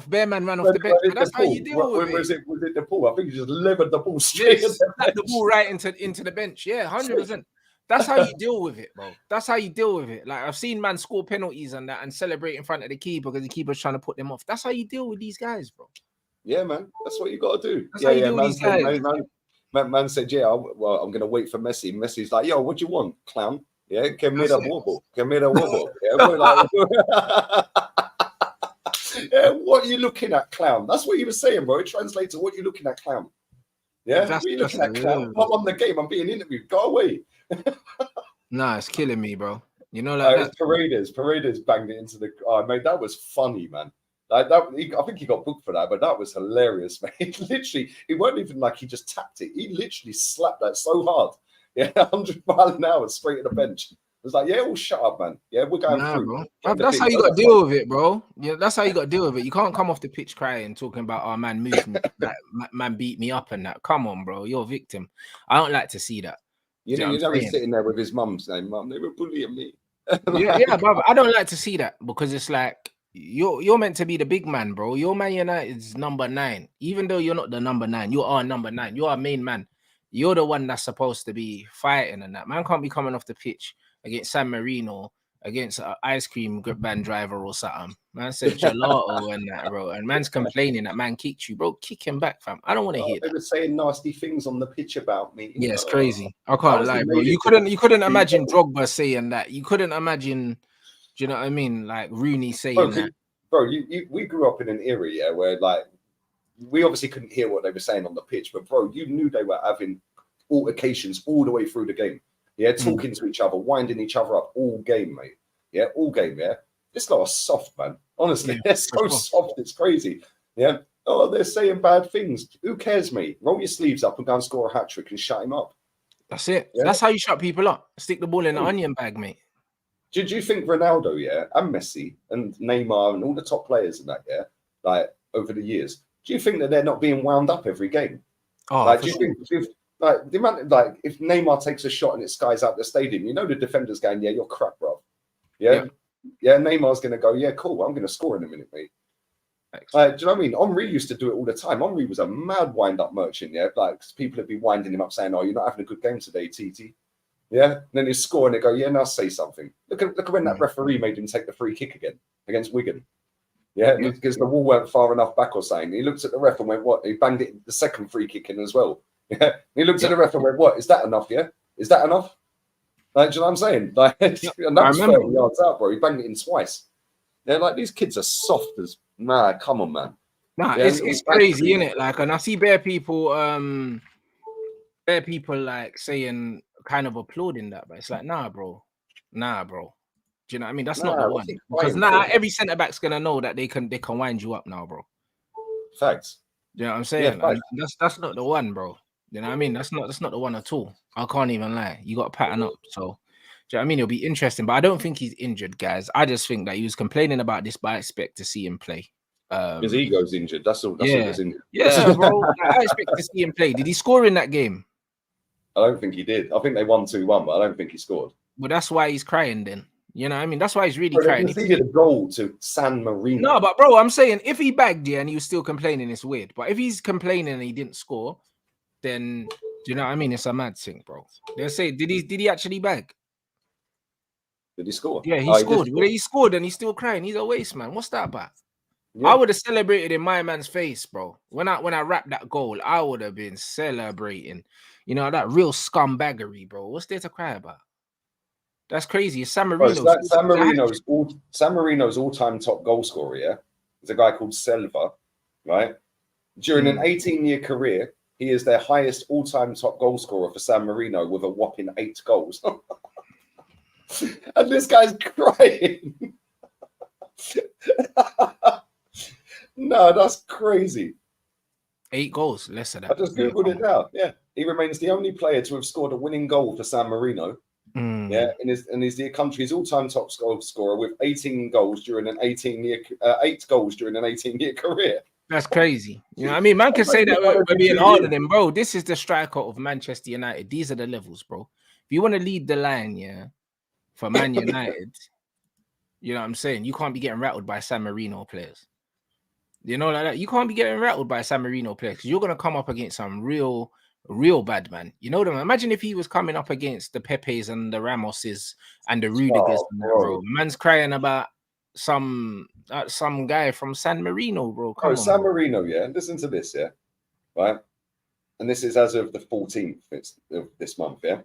Bear man ran off the bench. But that's how you deal with it. Was it the ball? I think he just levered the ball straight at the ball right into the bench. Yeah, 100%. That's how you deal with it, bro. That's how you deal with it. Like, I've seen man score penalties and that and celebrate in front of the keeper because the keeper's trying to put them off. That's how you deal with these guys, bro. Yeah, man. That's what you got to do. That's how you deal with these guys. Man said, yeah, I'm going to wait for Messi. Messi's like, yo, what do you want, clown? Yeah, give me the wobble. Yeah, we're like, yeah, what are you looking at, clown? That's what he was saying, bro. It translates to what you looking at, clown. Yeah, what are you looking at, clown? I'm on the game. I'm being interviewed. Go away. Nah, it's killing me, bro. You know, like Paredes banged it into the. Oh, mate, that was funny, man. Like that, I think he got booked for that, but that was hilarious, mate. Literally, it wasn't even like he just tapped it. He literally slapped that so hard. Yeah, 100 miles an hour straight at the bench. It was like, yeah, well, shut up, man. Yeah, we're going through. Bro. That's how you got to deal with it, bro. Yeah, that's how you got to deal with it. You can't come off the pitch crying, talking about, oh, man moved me, like, man beat me up and that. Come on, bro. You're a victim. I don't like to see that. You know he's sitting there with his mum saying, Mum, they were bullying me. yeah, brother. I don't like to see that because it's like, you're meant to be the big man, bro. Your Man United's number 9. Even though you're not the number 9, you are number 9. You are main man. You're the one that's supposed to be fighting and that. Man can't be coming off the pitch against San Marino, against an ice cream van driver or something. Man said gelato and that, bro. And man's complaining that man kicked you, bro. Kick him back, fam. I don't want to hear that. They were saying nasty things on the pitch about me. Yeah, it's crazy. I can't lie, bro. You couldn't imagine Drogba saying that. You couldn't imagine, do you know what I mean? Like Rooney saying that. Bro, we grew up in an era, yeah, where like, we obviously couldn't hear what they were saying on the pitch, but bro, you knew they were having altercations all the way through the game. Yeah, talking to each other, winding each other up all game, mate. Yeah, all game, yeah. This guy was soft, man. Honestly, they're so soft, it's crazy. Yeah. Oh, they're saying bad things. Who cares, mate? Roll your sleeves up and go and score a hat-trick and shut him up. That's it. Yeah? That's how you shut people up. Stick the ball in the onion bag, mate. Do you think Ronaldo, yeah, and Messi and Neymar and all the top players and that, yeah, like over the years, do you think that they're not being wound up every game? Oh, like, do you think like the amount, like if Neymar takes a shot and it skies out the stadium, you know the defender's going, yeah, you're crap, bro. Yeah. Neymar's going to go, yeah, cool. I'm going to score in a minute, mate. Do you know what I mean? Henry used to do it all the time. Henry was a mad wind-up merchant, yeah. Like people would be winding him up, saying, "Oh, you're not having a good game today, TT." Yeah. And then he'd score and they go, "Yeah, now say something." Look at when that referee made him take the free kick again against Wigan. Yeah, because the wall weren't far enough back or something. He looked at the ref and went, "What?" He banged it the second free kick in as well. Yeah, he looked at the ref and went, "What? Is that enough? Yeah, is that enough?" Like, do you know what I'm saying? Like, and that was 30 yards out, bro. He banged it in twice. Yeah, like these kids are soft as come on, man. Nah, it's crazy, isn't it? Like, and I see bare people like saying, kind of applauding that, but it's like, nah, bro. Do you know what I mean? That's not the one. Because every centre back's gonna know that they can wind you up now, bro. Facts. You know what I'm saying? Yeah, that's not the one, bro. You know what I mean? That's not the one at all. I can't even lie. You got to pattern up. So, do you know what I mean? It'll be interesting, but I don't think he's injured, guys. I just think that he was complaining about this, but I expect to see him play. His ego's injured. That's all. That's all that's injured. Yeah, bro. I expect to see him play. Did he score in that game? I don't think he did. I think they won 2-1, but I don't think he scored. Well, that's why he's crying then. You know what I mean? That's why he's really crying. He conceded a goal to San Marino. No, but bro, I'm saying if he bagged and he was still complaining, it's weird. But if he's complaining and he didn't score, then do you know what I mean? It's a mad thing, bro. They'll say, did he actually bag? Did he score? Yeah, he scored. He scored and he's still crying. He's a waste man. What's that about? Yeah. I would have celebrated in my man's face, bro. When I wrapped that goal, I would have been celebrating. You know, that real scumbaggery, bro. What's there to cry about? That's crazy. It's San Marino. San Marino's all-time top goal scorer, yeah? There's a guy called Selva, right? During an 18-year career, he is their highest all-time top goal scorer for San Marino with a whopping 8 goals. And this guy's crying. No, that's crazy. 8 goals, less than that. I just Googled it now. Yeah. He remains the only player to have scored a winning goal for San Marino. Yeah, and he's the country's all-time top goal scorer with 18 goals during an 8 goals during an 18-year career. That's crazy. You know what I mean? Man can say that we're being harder than, bro. This is the striker of Manchester United. These are the levels, bro. If you want to lead the line, yeah, for Man United, you know what I'm saying? You can't be getting rattled by San Marino players. You know, like that. You can't be getting rattled by San Marino players because you're gonna come up against some real bad man. You know them. Imagine if he was coming up against the Pepes and the Ramoses and the Rudigers. Bro. Man's crying about some guy from San Marino, bro. Come on, San Marino, yeah. Listen to this, yeah. Right, and this is as of the 14th of this month, yeah.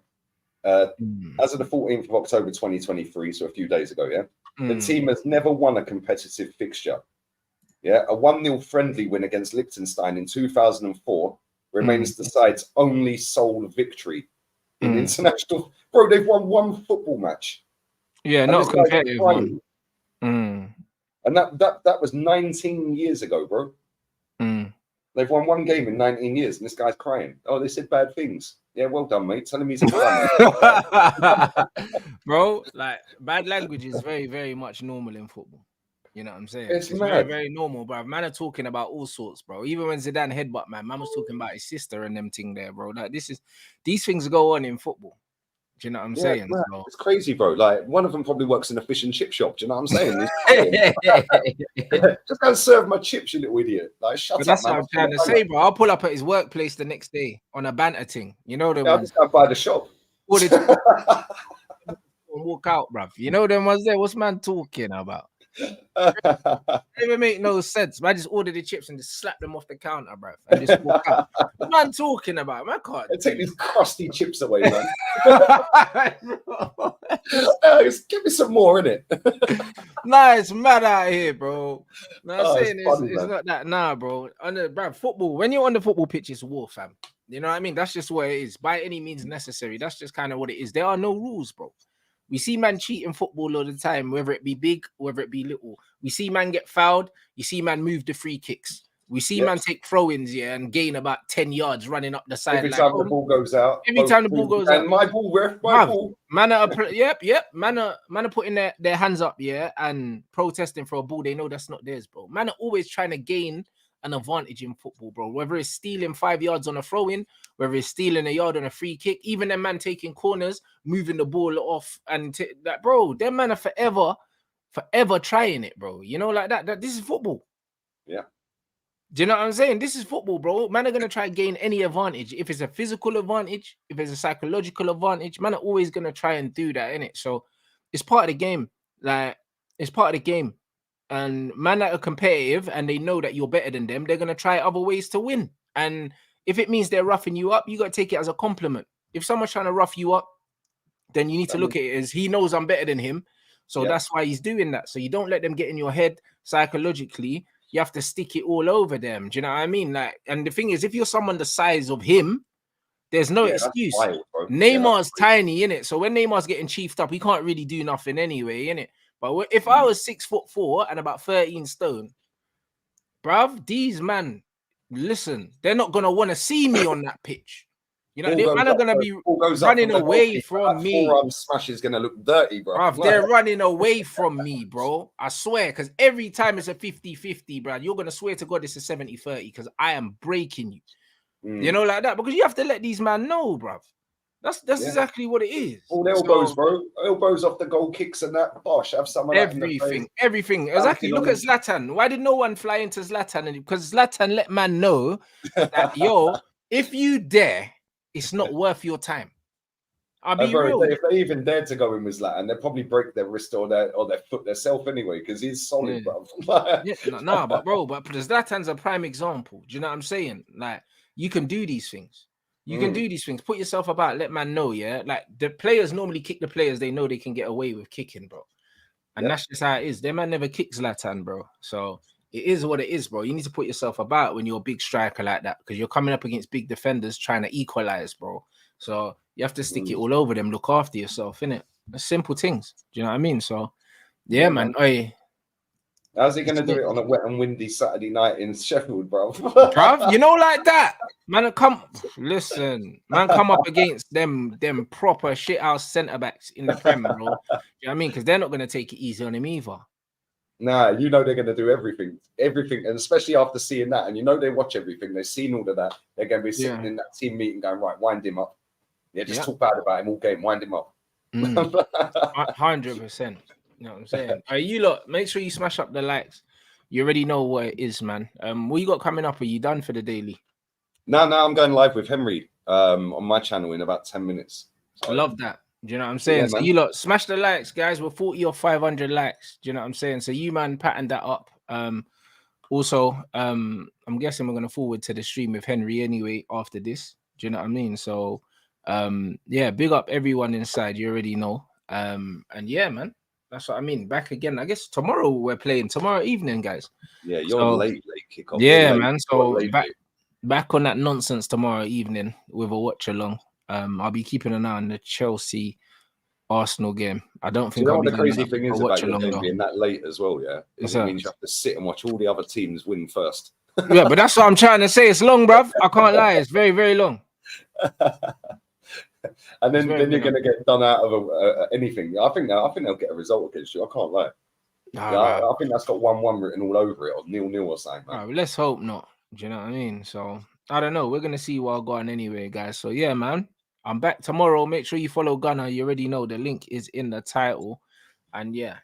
As of the 14th of October 2023, so a few days ago, yeah. The team has never won a competitive fixture. Yeah, a 1-0 friendly win against Liechtenstein in 2004 remains the side's only sole victory in international. Bro, they've won 1 football match. Yeah, not a competitive one. And that was 19 years ago, bro. They've won 1 game in 19 years, and this guy's crying. Oh, they said bad things. Yeah, well done, mate. Tell him he's a bro, like, bad language is very, very much normal in football. You know what I'm saying? It's very, very normal, bro. Man are talking about all sorts, bro. Even when Zidane headbutt, man was talking about his sister and them thing there, bro. Like, these things go on in football. Do you know what I'm saying? So, it's crazy, bro. Like, one of them probably works in a fish and chip shop. Do you know what I'm saying? Just go and serve my chips, you little idiot. Like, shut up, that's what I'm trying to say, bro. I'll pull up at his workplace the next day on a banter thing. You know them. I'll just go by the shop. Walk out, bruv. You know them ones there. What's man talking about? Never make no sense. I just order the chips and just slap them off the counter, bro, and just walk out. What man talking about? Man can't take these crusty chips away, man. Give me some more in it. Nah, it's mad out here, bro. No, I'm saying it's not that. Nah, bro. Bro, football. When you're on the football pitch, it's war, fam. You know what I mean? That's just what it is. By any means necessary. That's just kind of what it is. There are no rules, bro. We see man cheat in football all the time, whether it be big, whether it be little. We see man get fouled. You see man move the free kicks. We see man take throw-ins, and gain about 10 yards running up the side. Every time the ball goes out. Every time the ball goes out. And my ball, ref, my ball. Man are putting their hands up, and protesting for a ball they know that's not theirs, bro. Man are always trying to gain an advantage in football, bro. Whether it's stealing 5 yards on a throw-in, whether it's stealing a yard on a free kick, even them man taking corners, moving the ball off, and that, bro, them man are forever trying it, bro. You know, like that. This is football. Yeah. Do you know what I'm saying? This is football, bro. Man are gonna try and gain any advantage. If it's a physical advantage, if it's a psychological advantage, man are always gonna try and do that, innit? So it's part of the game. Like, it's part of the game. And man that are competitive and they know that you're better than them, they're gonna try other ways to win. And if it means they're roughing you up, you got to take it as a compliment. If someone's trying to rough you up, then you need to look at it as he knows I'm better than him. So that's why he's doing that. So you don't let them get in your head psychologically. You have to stick it all over them. Do you know what I mean? Like, and the thing is, if you're someone the size of him, there's no excuse. Wild, Neymar's tiny, innit? So when Neymar's getting chiefed up, he can't really do nothing anyway, innit? But if I was 6'4" and about 13 stone, bruv, these man, listen, they're not gonna want to see me on that pitch. You know, they man are gonna be running away from me. Forearm smash is gonna look dirty, bro. Bruv, they're running away from me, bro. I swear, because every time it's a 50-50, bro, you're gonna swear to God it's a 70-30 because I am breaking you. You know, like that, because you have to let these men know, bruv. That's exactly what it is. All elbows, bro. Elbows off the goal kicks and that. Bosh, have some of everything. Exactly. Look at Zlatan. Why did no one fly into Zlatan? Because Zlatan let man know that, yo, if you dare, it's not worth your time. I'll be real. If they even dared to go in with Zlatan, they'd probably break their wrist or their foot themselves anyway, because he's solid, bro. But Zlatan's a prime example. Do you know what I'm saying? Like, you can do these things. You can do these things. Put yourself about. Let man know, yeah? Like, the players normally kick the players they know they can get away with kicking, bro. And that's just how it is. Their man never kicks Zlatan, bro. So it is what it is, bro. You need to put yourself about when you're a big striker like that, because you're coming up against big defenders trying to equalize, bro. So you have to stick it all over them. Look after yourself, innit? Simple things. Do you know what I mean? So, yeah, man. How's he going to do it on a wet and windy Saturday night in Sheffield, bro? Bruv, you know, like that. Man, come up against them proper shit house centre backs in the Prem, bro. You know what I mean? Because they're not going to take it easy on him either. Nah, you know they're going to do everything, and especially after seeing that, and you know they watch everything. They've seen all of that. They're going to be sitting in that team meeting, going, right, wind him up. Yeah, just talk bad about him all game. Wind him up. 100%. You know what I'm saying? You lot, make sure you smash up the likes. You already know what it is, man. What you got coming up? Are you done for the daily? No, I'm going live with Henry on my channel in about 10 minutes. So, I love that. Do you know what I'm saying? So you lot, smash the likes, guys. We're 40 or 500 likes. Do you know what I'm saying? So you, man, pattern that up. Also, I'm guessing we're going to forward to the stream with Henry anyway after this. Do you know what I mean? So, yeah, big up everyone inside. You already know. And yeah, man. That's what I mean. Back again. I guess tomorrow we're playing. Tomorrow evening, guys. Yeah, you're late kickoff. Yeah, man. So back on that nonsense tomorrow evening with a watch along. I'll be keeping an eye on the Chelsea Arsenal game. I don't think I'll be the crazy thing is about your game being that late as well. Yeah, it means you have to sit and watch all the other teams win first. Yeah, but that's what I'm trying to say. It's long, bruv. I can't lie. It's very, very long. And then you're going to get done out of anything. I think they'll get a result against you. I can't lie. I think that's got 1-1 written all over it, or 0-0 or something. Right, let's hope not. Do you know what I mean? So I don't know. We're gonna see what I'll go on anyway, guys. So yeah, man. I'm back tomorrow. Make sure you follow Gunner. You already know the link is in the title. And yeah,